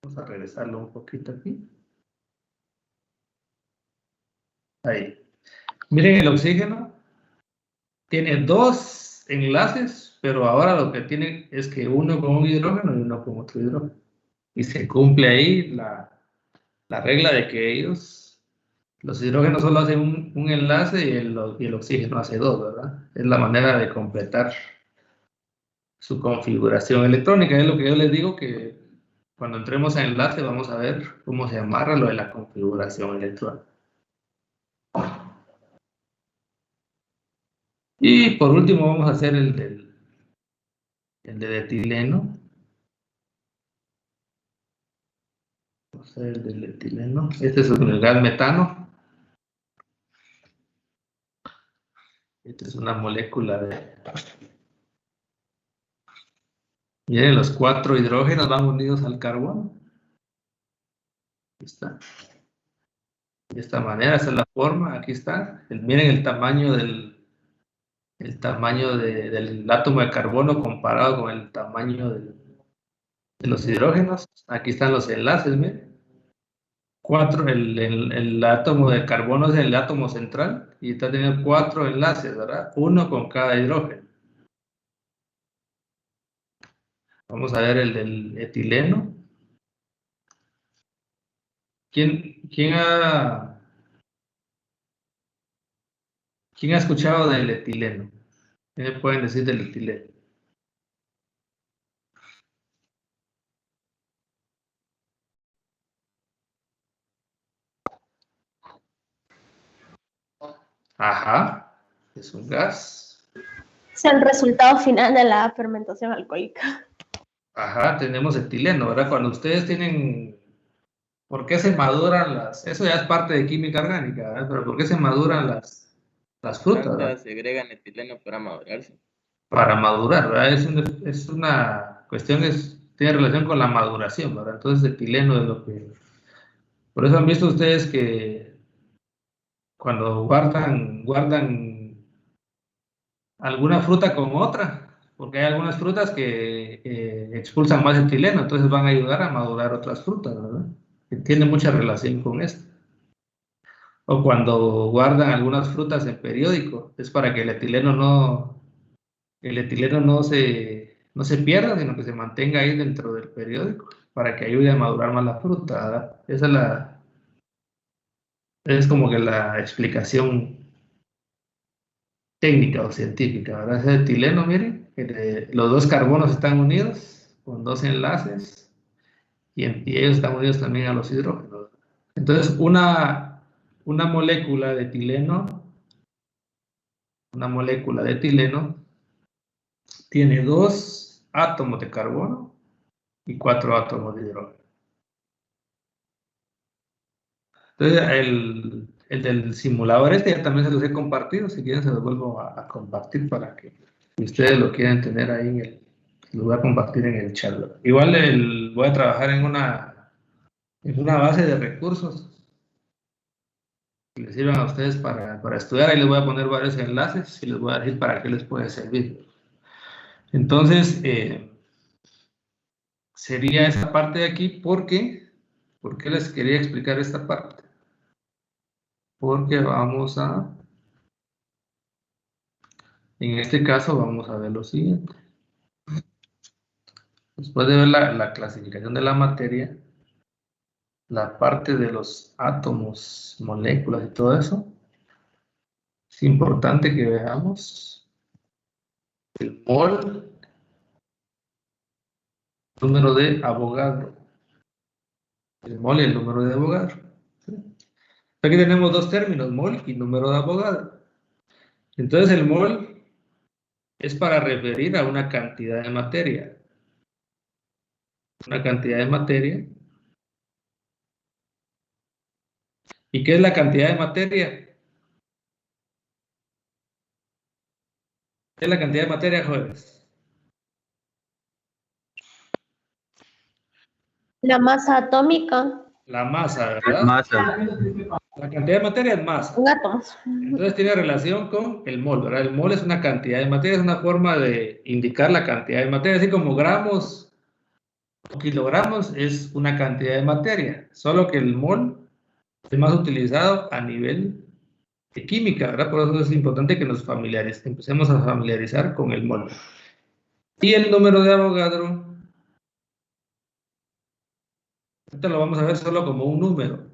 vamos a regresarlo un poquito aquí. Ahí. Miren, el oxígeno tiene 2 enlaces, pero ahora lo que tiene es que uno con un hidrógeno y uno con otro hidrógeno. Y se cumple ahí la regla de que los hidrógenos solo hacen un enlace y el oxígeno hace 2, ¿verdad? Es la manera de completar su configuración electrónica. Es lo que yo les digo, que cuando entremos a enlace vamos a ver cómo se amarra lo de la configuración electrónica. Y por último vamos a hacer el de etileno. Vamos a hacer el del etileno. Este es el gas metano. Esta es una molécula de... Miren, los 4 hidrógenos van unidos al carbono. Aquí está. De esta manera, esa es la forma. Aquí está. Miren el tamaño del átomo de carbono comparado con el tamaño de los hidrógenos. Aquí están los enlaces, miren. 4, el átomo de carbono es el átomo central y está teniendo 4 enlaces, ¿verdad? 1 con cada hidrógeno. Vamos a ver el del etileno. ¿Quién ha escuchado del etileno? ¿Qué me pueden decir del etileno? Ajá, es un gas. Es el resultado final de la fermentación alcohólica. Ajá, tenemos etileno, ¿verdad? Cuando ustedes tienen... ¿Por qué se maduran las...? Eso ya es parte de química orgánica, ¿verdad? Pero ¿por qué se maduran las frutas, ¿verdad? Plantas segregan etileno para madurarse. Para madurar, ¿verdad? Es una cuestión que tiene relación con la maduración, ¿verdad? Entonces, etileno es lo que... Por eso han visto ustedes que cuando guardan alguna fruta con otra, porque hay algunas frutas que expulsan más etileno, entonces van a ayudar a madurar otras frutas, ¿verdad? Que tiene mucha relación con esto. O cuando guardan algunas frutas en periódico, es para que el etileno no se pierda, sino que se mantenga ahí dentro del periódico, para que ayude a madurar más la fruta, ¿verdad? Esa es como que la explicación técnica o científica, ¿verdad? Ese etileno, miren, los 2 carbonos están unidos con 2 enlaces y ellos están unidos también a los hidrógenos. Entonces, una molécula de etileno tiene 2 átomos de carbono y 4 átomos de hidrógeno. Entonces, el del simulador ya también se los he compartido. Si quieren, se los vuelvo a compartir para que ustedes lo quieran tener ahí lo voy a compartir en el chat. Igual voy a trabajar en una base de recursos que les sirvan a ustedes para estudiar. Ahí les voy a poner varios enlaces y les voy a decir para qué les puede servir. Entonces, sería esta parte de aquí. ¿Por qué les quería explicar esta parte? Porque en este caso vamos a ver lo siguiente. Después de ver la clasificación de la materia, la parte de los átomos, moléculas y todo eso, es importante que veamos el mol, número de Avogadro. El mol y el número de Avogadro. Aquí tenemos dos términos, mol y número de Avogadro. Entonces el mol es para referir a una cantidad de materia. Una cantidad de materia. ¿Y qué es la cantidad de materia? ¿Qué es la cantidad de materia, jóvenes? La masa atómica. La masa, ¿verdad? Masa. La cantidad de materia es masa. En átomos. Entonces tiene relación con el mol, ¿verdad? El mol es una cantidad de materia, es una forma de indicar la cantidad de materia, así como gramos o kilogramos es una cantidad de materia, solo que el mol es más utilizado a nivel de química, ¿verdad? Por eso es importante que nos empecemos a familiarizar con el mol. Y el número de Avogadro, ahorita lo vamos a ver solo como un número,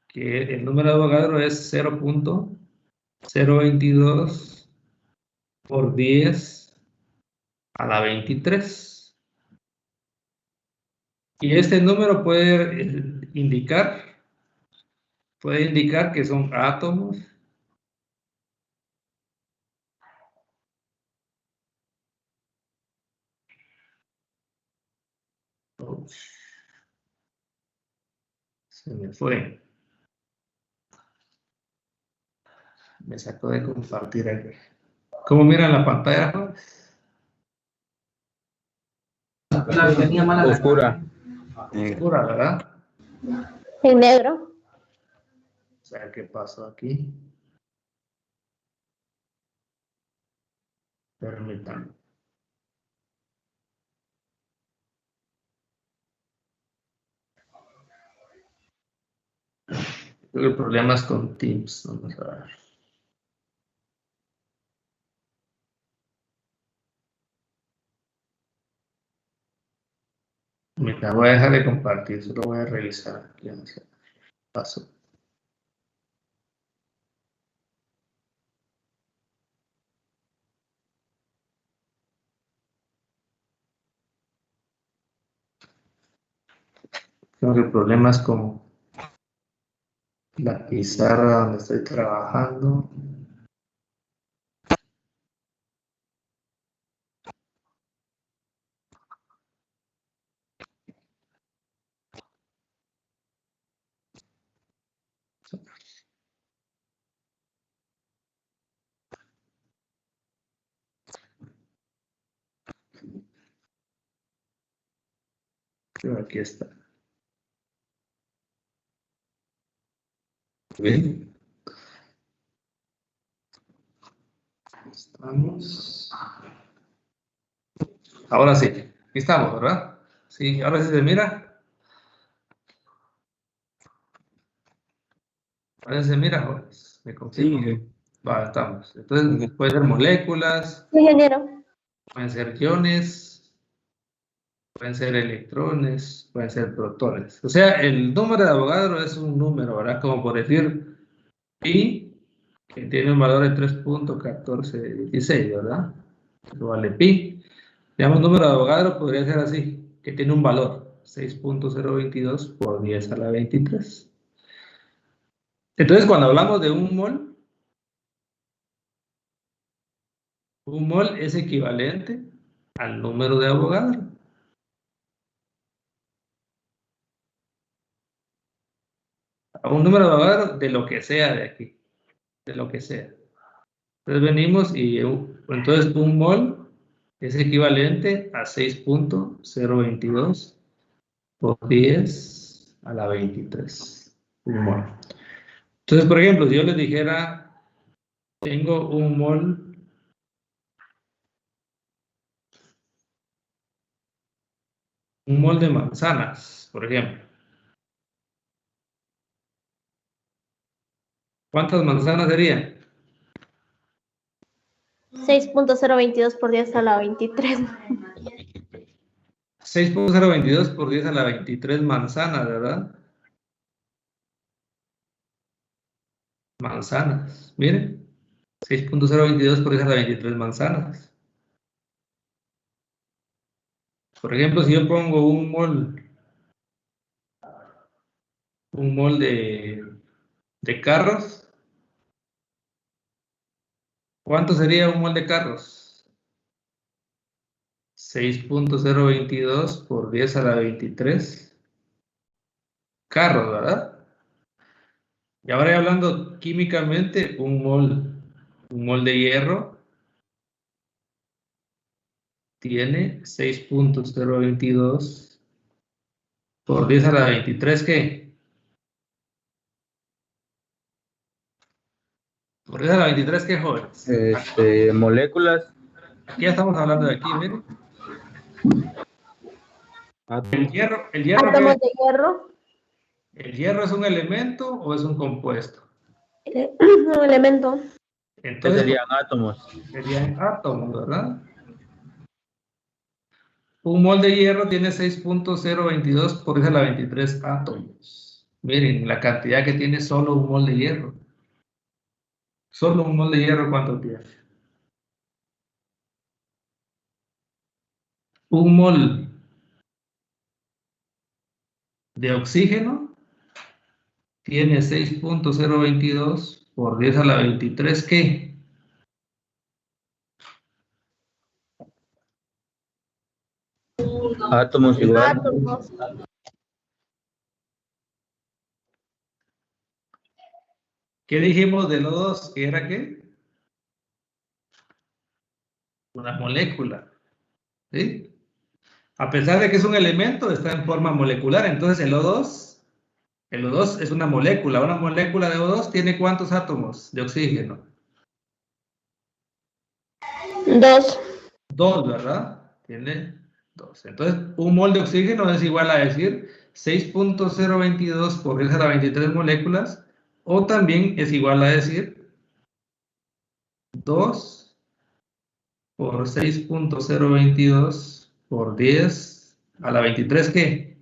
que el número de Avogadro es 0.022 por 10 a la 23. Y este número puede indicar que son átomos se me fue. Me sacó de compartir aquí. ¿Cómo miran la pantalla? Oscura. Oscura, ¿verdad? En negro. O sea, ¿qué pasó aquí? Permítanme. Creo que el problema es con Teams. Vamos a ver. Mira, voy a dejar de compartir, solo voy a revisar aquí. No sé qué pasó. Creo que el problema es con la pizarra donde estoy trabajando. Creo que aquí está. Bien. Estamos. Ahora sí. Aquí estamos, ¿verdad? Sí, ahora sí se mira. Ahora sí se mira, jóvenes. Me confirmo. Sí. Va, estamos. Entonces, pueden ser moléculas, Ingeniero. pueden ser iones, pueden ser electrones, pueden ser protones. O sea, el número de Avogadro es un número, ¿verdad? Como por decir pi, que tiene un valor de 3.1416, ¿verdad? Eso vale pi. Digamos, número de Avogadro podría ser así, que tiene un valor 6.022 por 10 a la 23. Entonces, cuando hablamos de un mol es equivalente al número de Avogadro. A un número de Avogadro de lo que sea de aquí, de lo que sea. Entonces venimos y entonces un mol es equivalente a 6.022 por 10 a la 23. Un mol. Entonces, por ejemplo, si yo les dijera, tengo un mol de manzanas, por ejemplo. ¿Cuántas manzanas serían? 6.022 por 10 a la 23. 6.022 por 10 a la 23 manzanas, ¿verdad? Manzanas, miren. 6.022 por 10 a la 23 manzanas. Por ejemplo, si yo pongo un mol de carros, ¿cuánto sería un mol de carros? 6.022 por 10 a la 23 carros, ¿verdad? Y ahora hablando químicamente, un mol de hierro tiene 6.022 por 10 a la 23, ¿qué? Por 10 a la 23, ¿qué, jóvenes? Moléculas. Aquí ya estamos hablando de aquí, miren. El hierro, Átomos de hierro. ¿el hierro es un elemento o es un compuesto? Un elemento. ¿Qué Entonces, serían átomos? serían átomos, ¿verdad? Un mol de hierro tiene 6.022 por 10 a la 23 átomos. Miren, la cantidad que tiene solo un mol de hierro. Solo un mol de hierro, ¿cuánto tiene? Un mol de oxígeno tiene 6.022 por 10 a la 23, ¿qué? Átomos igual. Átomos. ¿Qué dijimos del O2? ¿Qué era qué? Una molécula, ¿sí? A pesar de que es un elemento, está en forma molecular. Entonces el O2 es una molécula. Una molécula de O2 tiene ¿cuántos átomos de oxígeno? 2. 2, ¿verdad? Tiene 2. Entonces, un mol de oxígeno es igual a decir 6.022 por 10 a la 23 moléculas, o también es igual a decir 2 por 6.022 por 10 a la 23, ¿qué?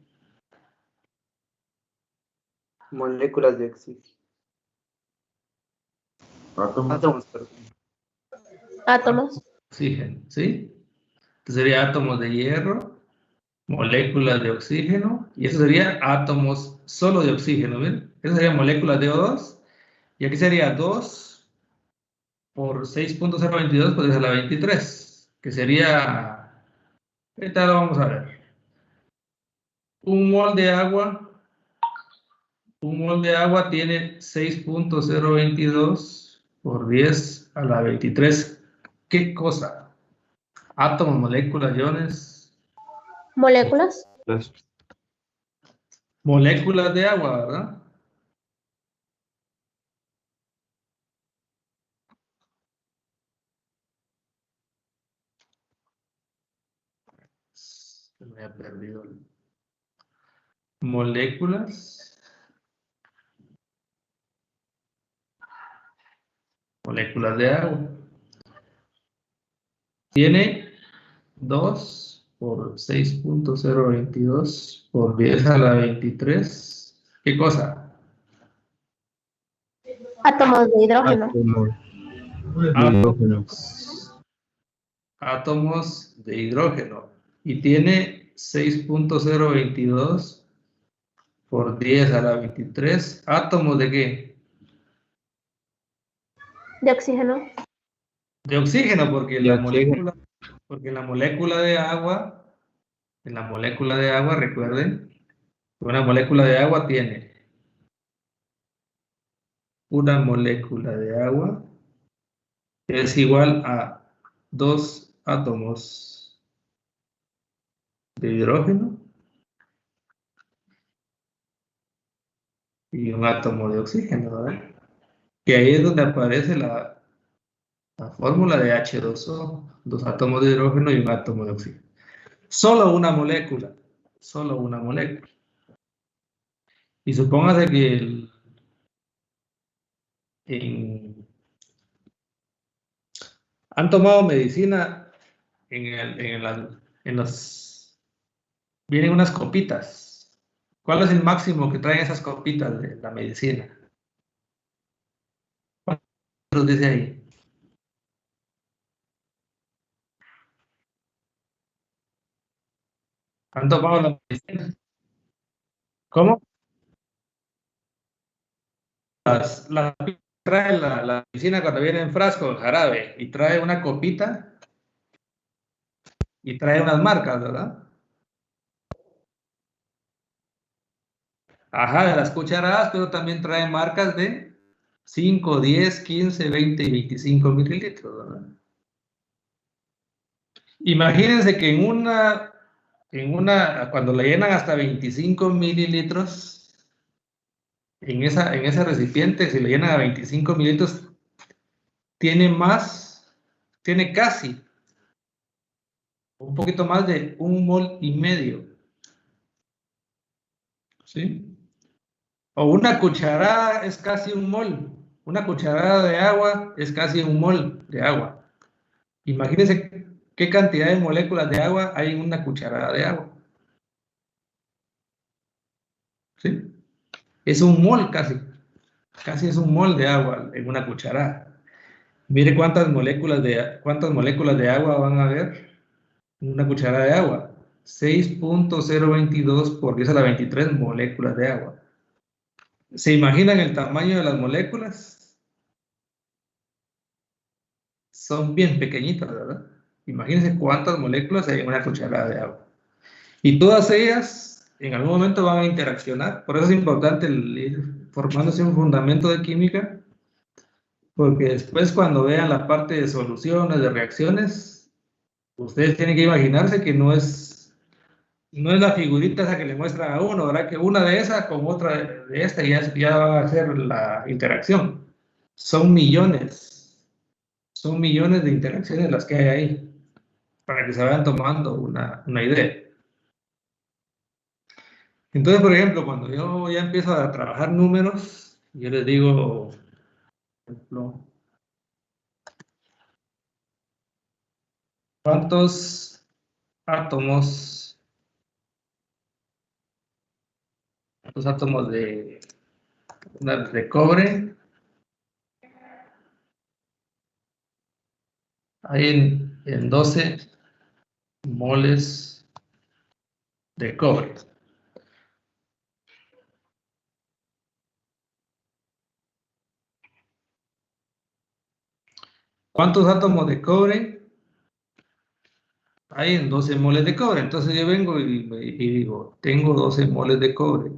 Moléculas de oxígeno. Átomos, perdón. Átomos. Oxígeno, ¿sí? Entonces sería átomos de hierro, moléculas de oxígeno, y eso sería átomos solo de oxígeno, ¿ven? Eso sería moléculas de O2, y aquí sería 2 por 6.022 por 10 a la 23, que sería, ahorita lo vamos a ver. Un mol de agua tiene 6.022 por 10 a la 23. ¿Qué cosa? Átomos, moléculas, iones. Moléculas. Moléculas de agua, ¿verdad? Se me ha perdido. Moléculas. Moléculas de agua. Tiene 2 por 6.022 por 10 a la 23. ¿Qué cosa? Átomos de hidrógeno. Átomos de hidrógeno. Y tiene 6.022 por 10 a la 23. ¿Átomos de qué? De oxígeno. De oxígeno, porque De la oxígeno. molécula de agua, recuerden, una molécula de agua tiene una molécula de agua es igual a 2 átomos de hidrógeno y un átomo de oxígeno, ¿verdad? Que ahí es donde aparece la fórmula de H2O, 2 átomos de hidrógeno y un átomo de oxígeno. Solo una molécula. Y supóngase que han tomado medicina vienen unas copitas. ¿Cuál es el máximo que traen esas copitas de la medicina? ¿Cuántos dice ahí? ¿Han tomado la medicina? ¿Cómo? Trae la medicina cuando viene en frasco, jarabe, y trae una copita y trae unas marcas, ¿verdad? Ajá, de las cucharadas, pero también trae marcas de 5, 10, 15, 20 y 25 mililitros, ¿verdad? Imagínense que cuando le llenan hasta 25 mililitros, en ese recipiente, si le llenan a 25 mililitros, tiene casi un poquito más de 1,5 mol. ¿Sí? O una cucharada es casi 1 mol. Una cucharada de agua es casi 1 mol de agua. Imagínense qué cantidad de moléculas de agua hay en una cucharada de agua. ¿Sí? Es 1 mol casi. Casi es 1 mol de agua en una cucharada. Mire cuántas moléculas de agua van a haber en una cucharada de agua. 6.022 por 10 a la 23 moléculas de agua. ¿Se imaginan el tamaño de las moléculas? Son bien pequeñitas, ¿verdad? Imagínense cuántas moléculas hay en una cucharada de agua. Y todas ellas en algún momento van a interaccionar. Por eso es importante ir formándose un fundamento de química, porque después cuando vean la parte de soluciones, de reacciones, ustedes tienen que imaginarse que no es la figurita esa que le muestra a uno, ¿verdad? Que una de esas con otra de esta ya va a hacer la interacción. Son millones de interacciones las que hay ahí, para que se vayan tomando una idea. Entonces, por ejemplo, cuando yo ya empiezo a trabajar números, yo les digo, por ejemplo, ¿cuántos átomos de cobre hay en 12 moles de cobre? ¿Cuántos átomos de cobre hay en 12 moles de cobre? Entonces yo vengo y digo, tengo 12 moles de cobre.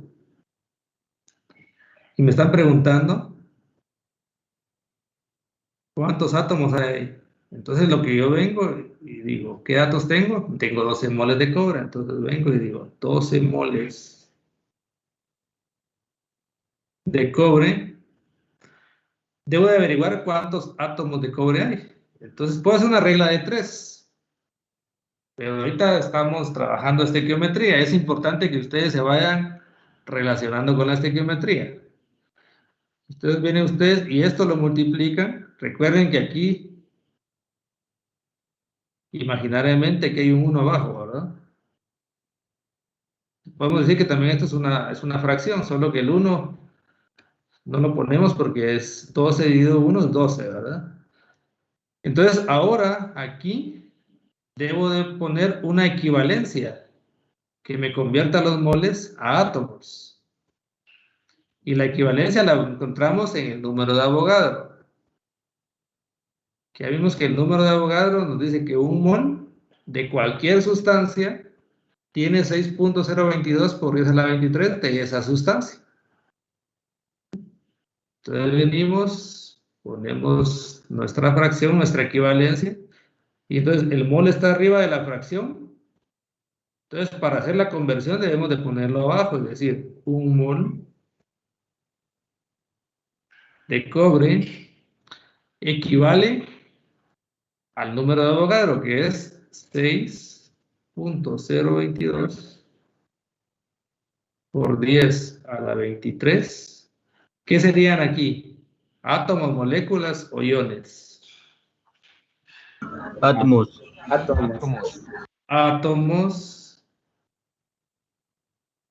Y me están preguntando, ¿cuántos átomos hay ahí? Entonces lo que yo vengo y digo, ¿qué datos tengo? Tengo 12 moles de cobre. Entonces vengo y digo, 12 moles de cobre. Debo de averiguar cuántos átomos de cobre hay. Entonces puedo hacer una regla de 3. Pero ahorita estamos trabajando estequiometría. Es importante que ustedes se vayan relacionando con la estequiometría. Entonces vienen ustedes y esto lo multiplican. Recuerden que aquí imaginariamente que hay un 1 abajo, ¿verdad? Podemos decir que también esto es una fracción, solo que el 1 no lo ponemos porque es 12 dividido 1 es 12, ¿verdad? Entonces ahora aquí debo de poner una equivalencia que me convierta los moles a átomos. Y la equivalencia la encontramos en el número de Avogadro. Que ya vimos que el número de Avogadro nos dice que un mol de cualquier sustancia tiene 6.022 por 10 a la 23 de esa sustancia. Entonces venimos, ponemos nuestra fracción, nuestra equivalencia, y entonces el mol está arriba de la fracción. Entonces para hacer la conversión debemos de ponerlo abajo, es decir, un mol de cobre equivale al número de Avogadro, que es 6.022 por 10 a la 23. ¿Qué serían aquí? ¿Átomos, moléculas o iones? Átomos.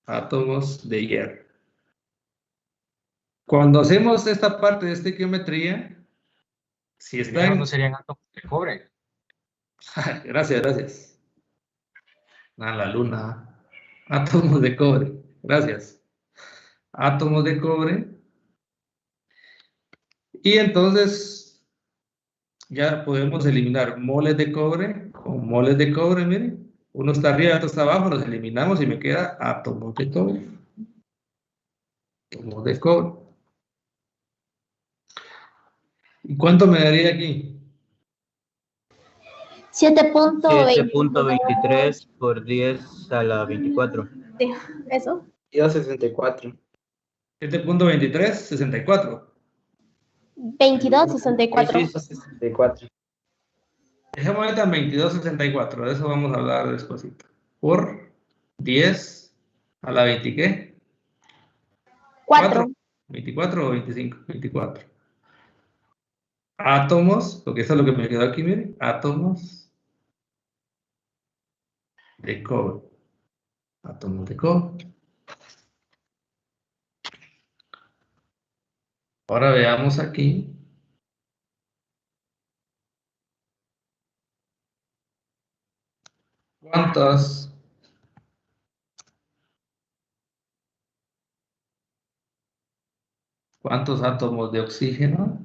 Átomos de hierro. Cuando hacemos esta parte de estequiometría, si está en... no serían átomos de cobre. Gracias. a la luna. Átomos de cobre. Gracias. Átomos de cobre. Y entonces ya podemos eliminar moles de cobre con moles de cobre, miren. Uno está arriba, otro está abajo, los eliminamos y me queda átomos de cobre. Átomos de cobre. ¿Y cuánto me daría aquí? 7.20. 7.23 por 10 a la 24. Eso. 64. 7.23, 64. 22.64. 64. Dejemos ahorita en 22.64, de eso vamos a hablar despuesito. Por 10 a la 20, ¿qué? 4. 24 o 25, 24. Átomos, porque eso es lo que me quedó aquí, miren. Átomos de cobre. Átomos de cobre. Ahora veamos aquí. ¿Cuántos átomos de oxígeno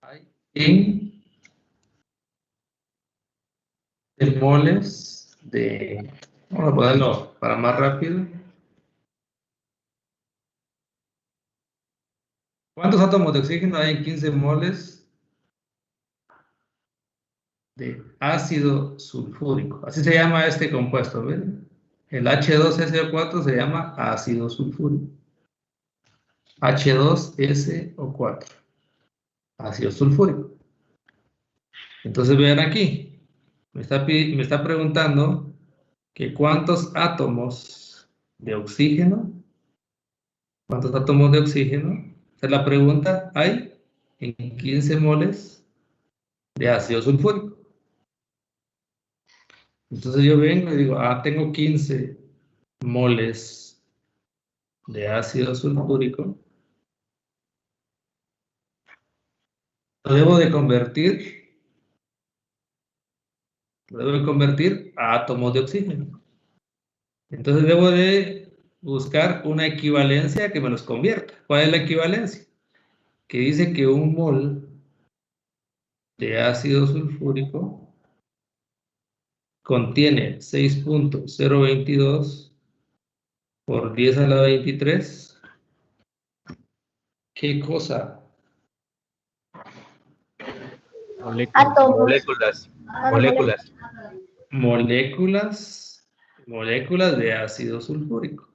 hay en moles de... Vamos a ponerlo para más rápido. ¿Cuántos átomos de oxígeno hay en 15 moles de ácido sulfúrico? Así se llama este compuesto, ¿ven? El H2SO4 se llama ácido sulfúrico. H2SO4. Ácido sulfúrico. Entonces vean aquí. Me está preguntando que cuántos átomos de oxígeno. ¿Cuántos átomos de oxígeno? Esa es la pregunta. Hay en 15 moles de ácido sulfúrico. Entonces yo vengo y digo, tengo 15 moles de ácido sulfúrico. Lo debo de convertir a átomos de oxígeno. Entonces debo de buscar una equivalencia que me los convierta. ¿Cuál es la equivalencia? Que dice que un mol de ácido sulfúrico contiene 6.022 por 10 a la 23. ¿Qué cosa? Moléculas. Moléculas de ácido sulfúrico.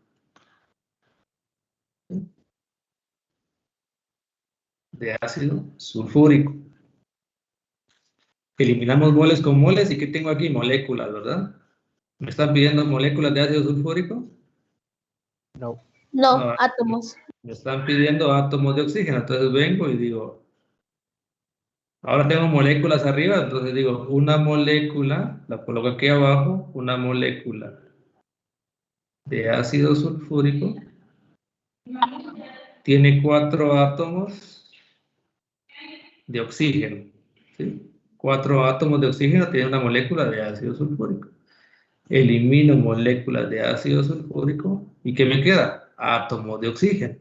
De ácido sulfúrico. Eliminamos moles con moles. ¿Y qué tengo aquí? Moléculas, ¿verdad? ¿Me están pidiendo moléculas de ácido sulfúrico? No, No. átomos. Me están pidiendo átomos de oxígeno. Entonces vengo y digo, ahora tengo moléculas arriba, entonces digo, una molécula, la coloco aquí abajo, una molécula de ácido sulfúrico tiene 4 átomos de oxígeno, ¿sí? 4 átomos de oxígeno tiene una molécula de ácido sulfúrico. Elimino moléculas de ácido sulfúrico, ¿y qué me queda? Átomos de oxígeno.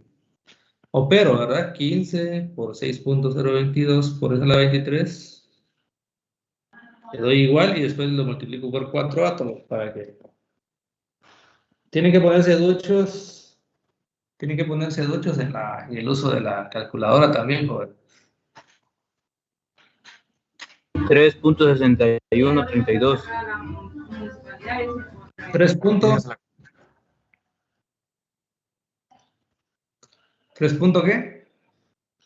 Opero, ¿verdad? 15 por 6.022 por eso la 23. Le doy igual y después lo multiplico por 4 átomos para que... Tienen que ponerse duchos. Tienen que ponerse duchos en el uso de la calculadora también, joven. 3.6132. 3 puntos. ¿3 punto qué?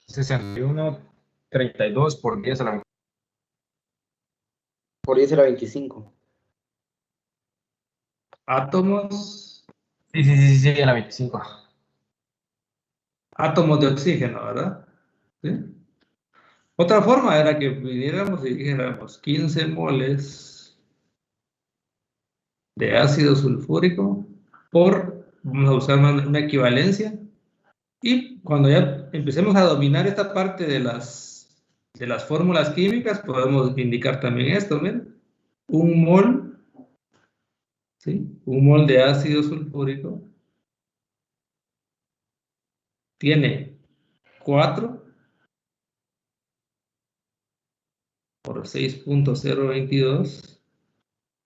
61.32 por 10 a la 24. Por 10 a la 25. Átomos. Sí, a la 25. Átomos de oxígeno, ¿verdad? ¿Sí? Otra forma era que viniéramos y dijéramos 15 moles de ácido sulfúrico por, vamos a usar una equivalencia, y cuando ya empecemos a dominar esta parte de las fórmulas químicas, podemos indicar también esto, ¿ven? Un mol ¿sí? Un mol de ácido sulfúrico tiene 4 por 6.022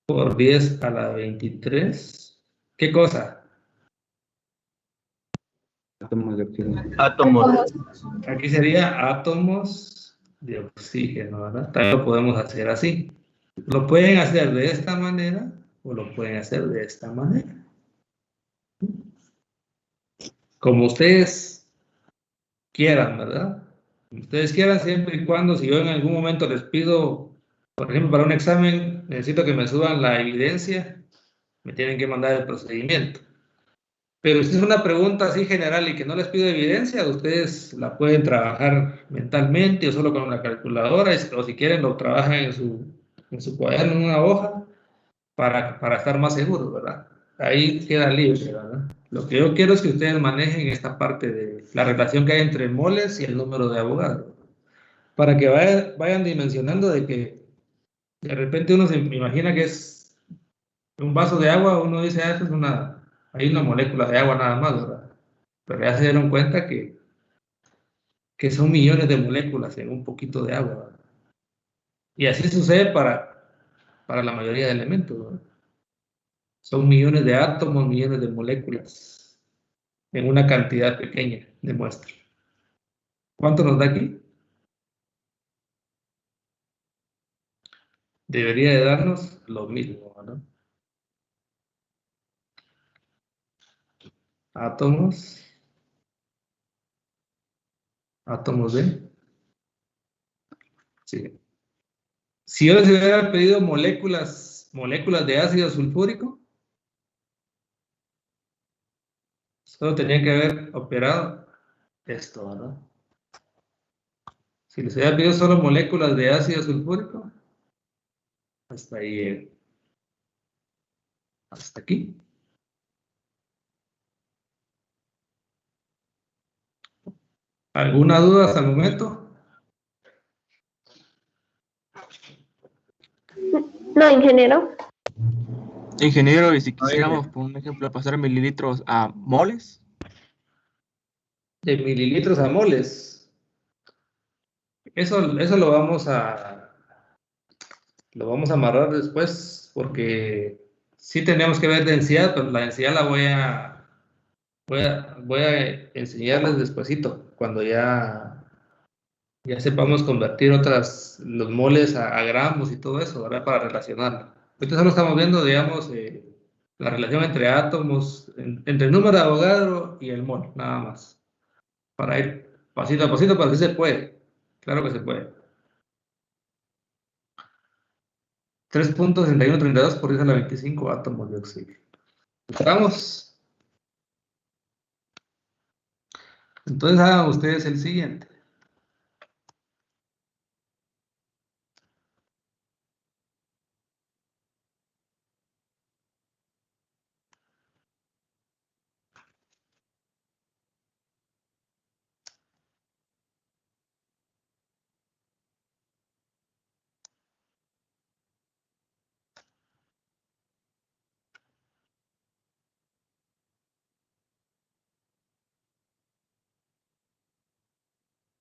por 10 a la 23. ¿Qué cosa? Átomos de oxígeno. Átomos. Aquí sería átomos de oxígeno, ¿verdad? También lo podemos hacer así. Lo pueden hacer de esta manera o lo pueden hacer de esta manera. Como ustedes quieran, ¿verdad? Como ustedes quieran, siempre y cuando, si yo en algún momento les pido, por ejemplo, para un examen, necesito que me suban la evidencia, me tienen que mandar el procedimiento. Pero si es una pregunta así general y que no les pido evidencia, ustedes la pueden trabajar mentalmente o solo con la calculadora, o si quieren lo trabajan en su cuaderno, en una hoja, para estar más seguros, ¿verdad? Ahí queda libre, ¿verdad? Lo que yo quiero es que ustedes manejen esta parte de la relación que hay entre moles y el número de Avogadro, para que vayan dimensionando de que de repente uno se imagina que es un vaso de agua, uno dice, ah, esto es hay una molécula de agua nada más, ¿verdad? Pero ya se dieron cuenta que son millones de moléculas en un poquito de agua, ¿verdad? Y así sucede para la mayoría de elementos, ¿verdad? Son millones de átomos, millones de moléculas en una cantidad pequeña de muestra. ¿Cuánto nos da aquí? Debería de darnos lo mismo, ¿no? Átomos de... Sí. Si yo les hubiera pedido moléculas de ácido sulfúrico, solo tenía que haber operado esto, ¿verdad? Si les hubiera pedido solo moléculas de ácido sulfúrico, hasta ahí, hasta aquí. ¿Alguna duda hasta el momento? No, ingeniero. Ingeniero, y si quisiéramos, por un ejemplo, pasar mililitros a moles. De mililitros a moles. Eso lo vamos a amarrar después, porque sí tenemos que ver densidad, pero la densidad la voy a enseñarles despuesito, cuando ya sepamos convertir los moles a gramos y todo eso, ¿verdad? Para relacionarlo. Ahorita solo estamos viendo, digamos, la relación entre átomos, entre el número de Avogadro y el mol, nada más. Para ir pasito a pasito, pero sí se puede. Claro que se puede. 3.6132 por 10 a la 25 átomos de oxígeno. ¿Estamos? Entonces hagan ustedes el siguiente.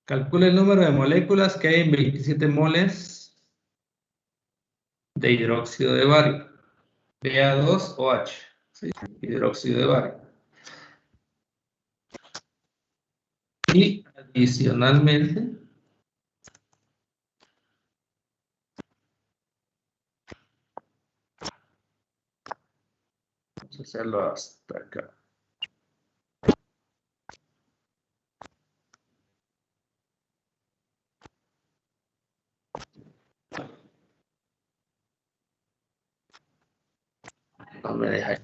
Calcula el número de moléculas que hay en 27 moles de hidróxido de bario. Ba2OH. ¿Sí? Hidróxido de bario. Y adicionalmente, vamos a hacerlo hasta acá. No me deja.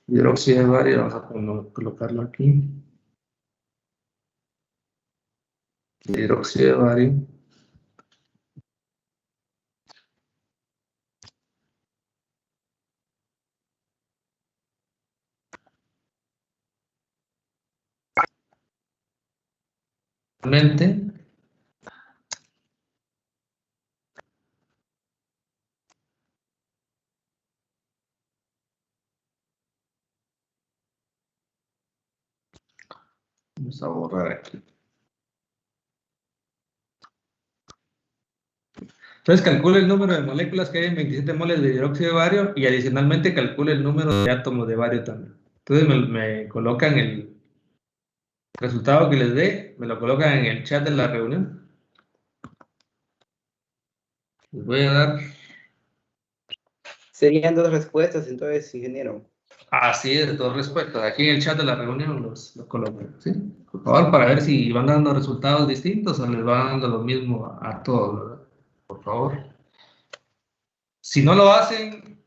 Hidróxido de bario, vamos a colocarlo aquí. Hidróxido de bario. Mente. Vamos a borrar aquí. Entonces calcule el número de moléculas que hay en 27 moles de hidróxido de bario y adicionalmente calcule el número de átomos de bario también. Entonces me colocan el resultado que les dé, me lo colocan en el chat de la reunión. Les voy a dar. Serían dos respuestas, entonces, ingeniero. Así es, dos respuestas. Aquí en el chat de la reunión los colocan, ¿sí? Por favor, para ver si van dando resultados distintos o les van dando lo mismo a todos, ¿verdad? Por favor. Si no lo hacen,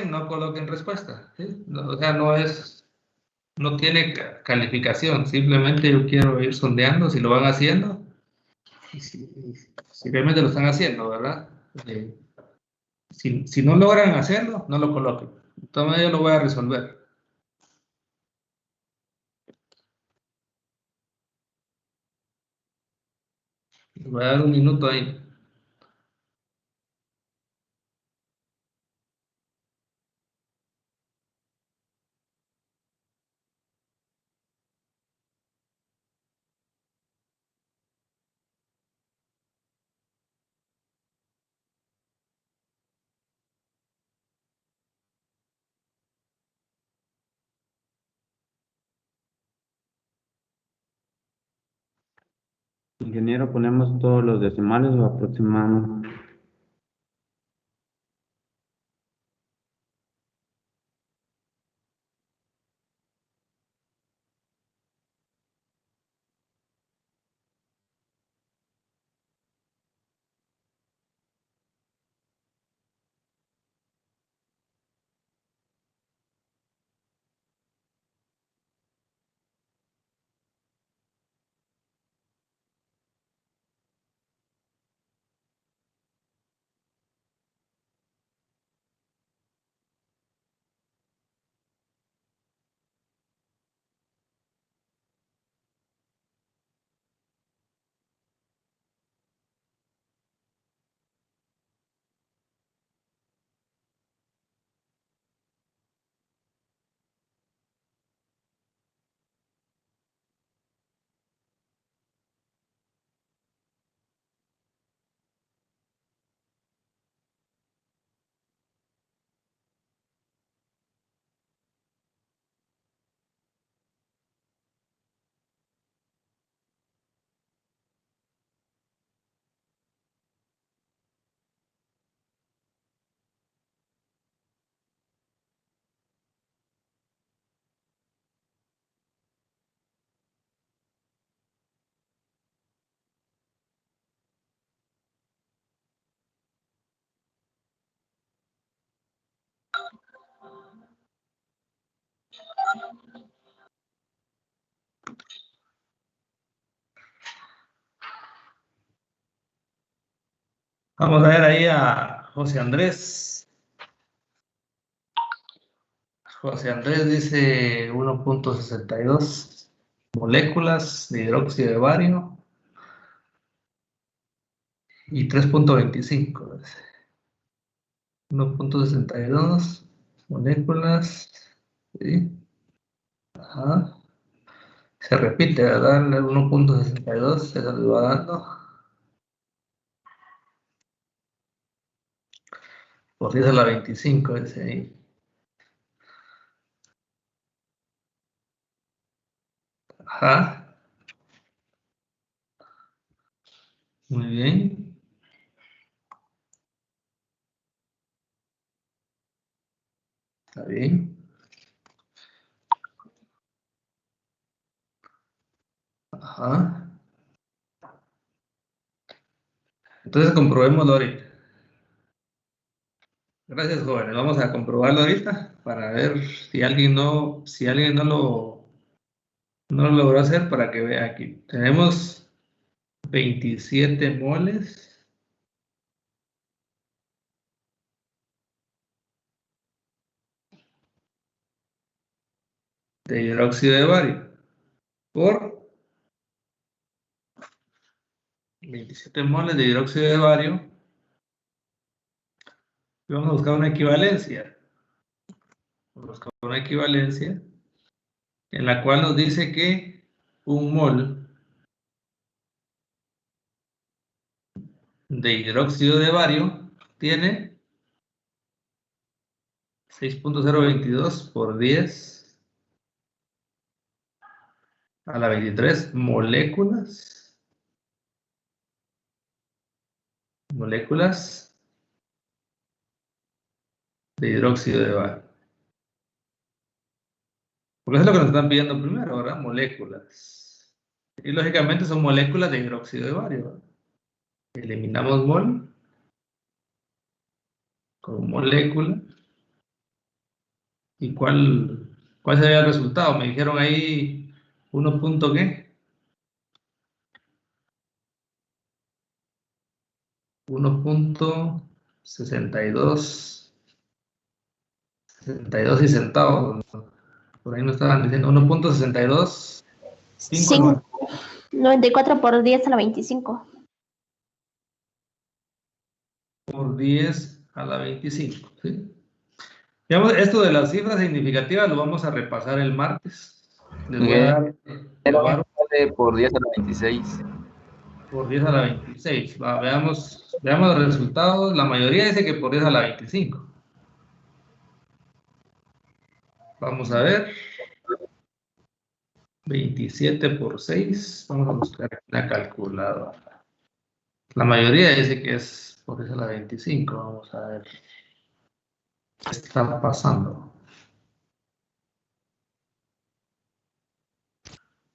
no coloquen respuesta, ¿sí? O sea, no tiene calificación, simplemente yo quiero ir sondeando si lo van haciendo y si realmente lo están haciendo, ¿verdad? Si no logran hacerlo, no lo coloquen. Entonces yo lo voy a resolver. Les voy a dar un minuto ahí. Ingeniero, ¿ponemos todos los decimales o aproximamos? Vamos a ver ahí a José Andrés. José Andrés dice 1.62 moléculas de hidróxido de bario y 3.25. 1.62 moléculas. ¿Sí? Ajá. Se repite, ¿verdad? El 1.62 se lo va dando. Por 10 a la 25, dice ahí. Ajá. Muy bien. Está bien. Ajá. Entonces comprobémoslo ahorita. Gracias, jóvenes. Vamos a comprobarlo ahorita para ver si alguien no lo logró hacer para que vea aquí. Tenemos 27 moles de hidróxido de bario por 27 moles de hidróxido de bario. Y vamos a buscar una equivalencia. Vamos a buscar una equivalencia. en la cual nos dice que un mol de hidróxido de bario tiene 6.022 por 10 a la 23 moléculas de hidróxido de bario. Porque eso es lo que nos están pidiendo primero, ¿verdad? Moléculas. Y lógicamente son moléculas de hidróxido de bario, ¿verdad? Eliminamos mol con molécula. ¿Y cuál sería el resultado? Me dijeron ahí 1 punto ¿qué? 1.62 y centavos. Por ahí nos estaban diciendo 1.62 94 por 10 a la 25. por 10 a la 25. ¿Sí? Digamos, esto de las cifras significativas lo vamos a repasar el martes. Les voy a dar Por 10 a la 26. por 10 a la 26. Va, veamos los resultados. La mayoría dice que por 10 a la 25. Vamos a ver. 27 por 6. Vamos a buscar la calculadora. La mayoría dice que es por 10 a la 25. Vamos a ver qué está pasando.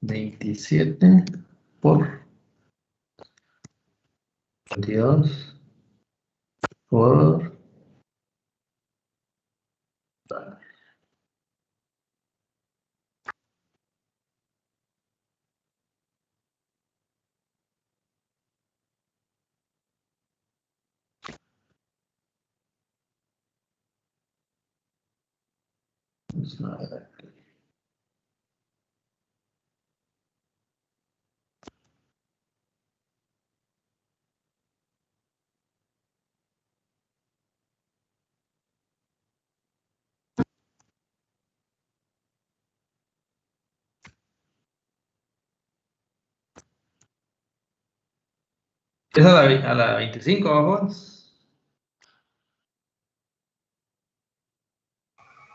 27 por 22 por... Vamos a ver. ¿Es a la 25, vamos?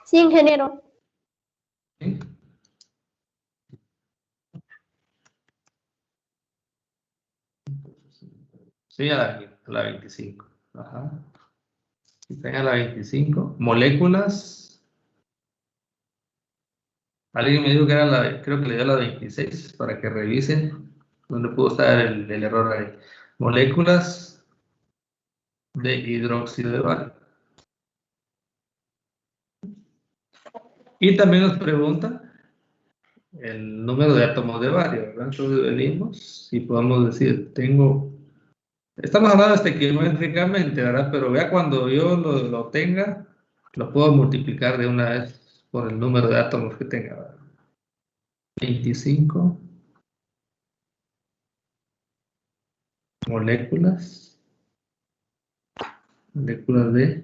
Sí, ingeniero. ¿Sí? Sí, a la 25. Ajá. Están a la 25. Moléculas. Alguien me dijo que era creo que le dio la 26 para que revisen dónde pudo estar el error ahí. Moléculas de hidróxido de bario. Y también nos pregunta el número de átomos de bario, ¿verdad? Entonces venimos y podemos decir, estamos hablando estequiométricamente, ¿verdad? Pero vea, cuando yo lo tenga, lo puedo multiplicar de una vez por el número de átomos que tenga, ¿verdad? 25 moléculas de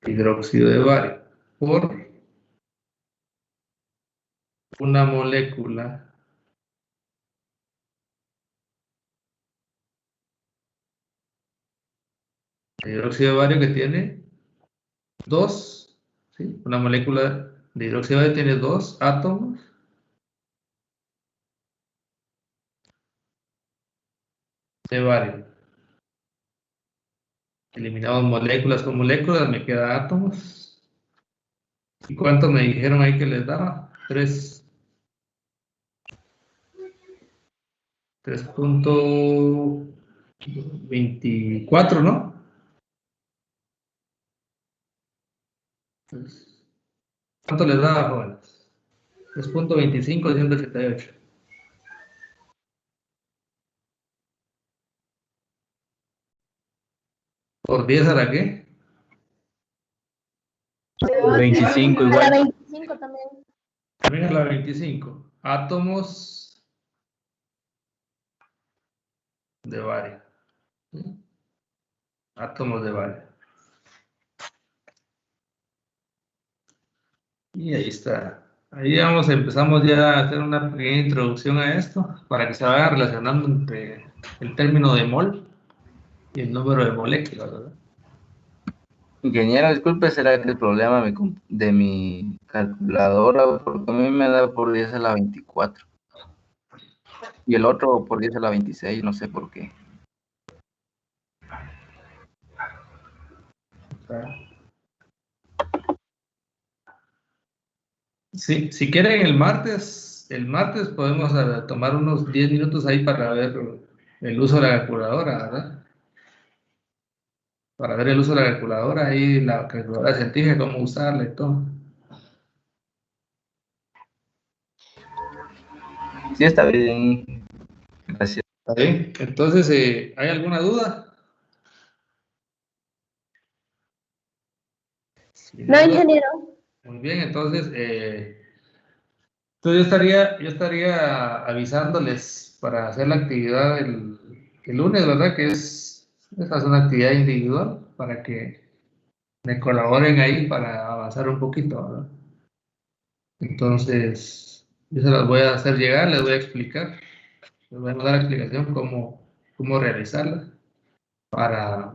hidróxido de bario por una molécula de hidróxido de bario que tiene dos, ¿sí? Una molécula de hidróxido de bario tiene 2 átomos de bario. Eliminamos moléculas con moléculas, me queda átomos. ¿Y cuánto me dijeron ahí que les daba? 3.24, ¿no? ¿Cuánto les daba, jóvenes? 3.25 de 188. ¿Por 10 a la qué? 25 A la igual. 25 también. También a la 25. Átomos de bario. ¿Sí? Átomos de bario. Y ahí está. Ahí empezamos ya a hacer una pequeña introducción a esto para que se vaya relacionando entre el término de mol y el número de moléculas, ¿verdad? Ingeniero, disculpe, ¿será que el problema de mi calculadora? Porque a mí me da por 10 a la 24. Y el otro por 10 a la 26, no sé por qué. Sí, si quieren el martes podemos tomar unos 10 minutos ahí para ver el uso de la calculadora, ¿verdad? Para ver el uso de la calculadora y la calculadora científica, cómo usarla y todo. Sí, está bien. Gracias. ¿Está bien? Entonces, ¿hay alguna duda? Si No, duda, ingeniero. muy bien, entonces yo estaría avisándoles para hacer la actividad el lunes, ¿verdad? Esa es una actividad individual para que me colaboren ahí para avanzar un poquito, ¿verdad? Entonces, yo se las voy a hacer llegar, les voy a explicar, les voy a dar la explicación cómo realizarla para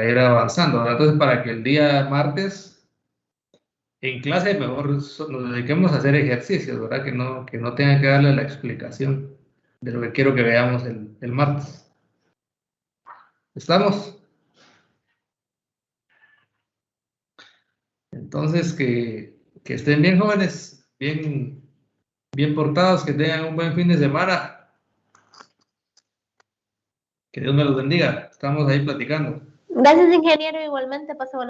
ir avanzando, ¿verdad? Entonces, para que el día martes en clase mejor nos dediquemos a hacer ejercicios, ¿verdad? Que no tengan que darle la explicación de lo que quiero que veamos el martes. ¿Estamos? Entonces, que estén bien jóvenes, bien portados, que tengan un buen fin de semana. Que Dios me los bendiga. Estamos ahí platicando. Gracias, ingeniero. Igualmente, pase buenas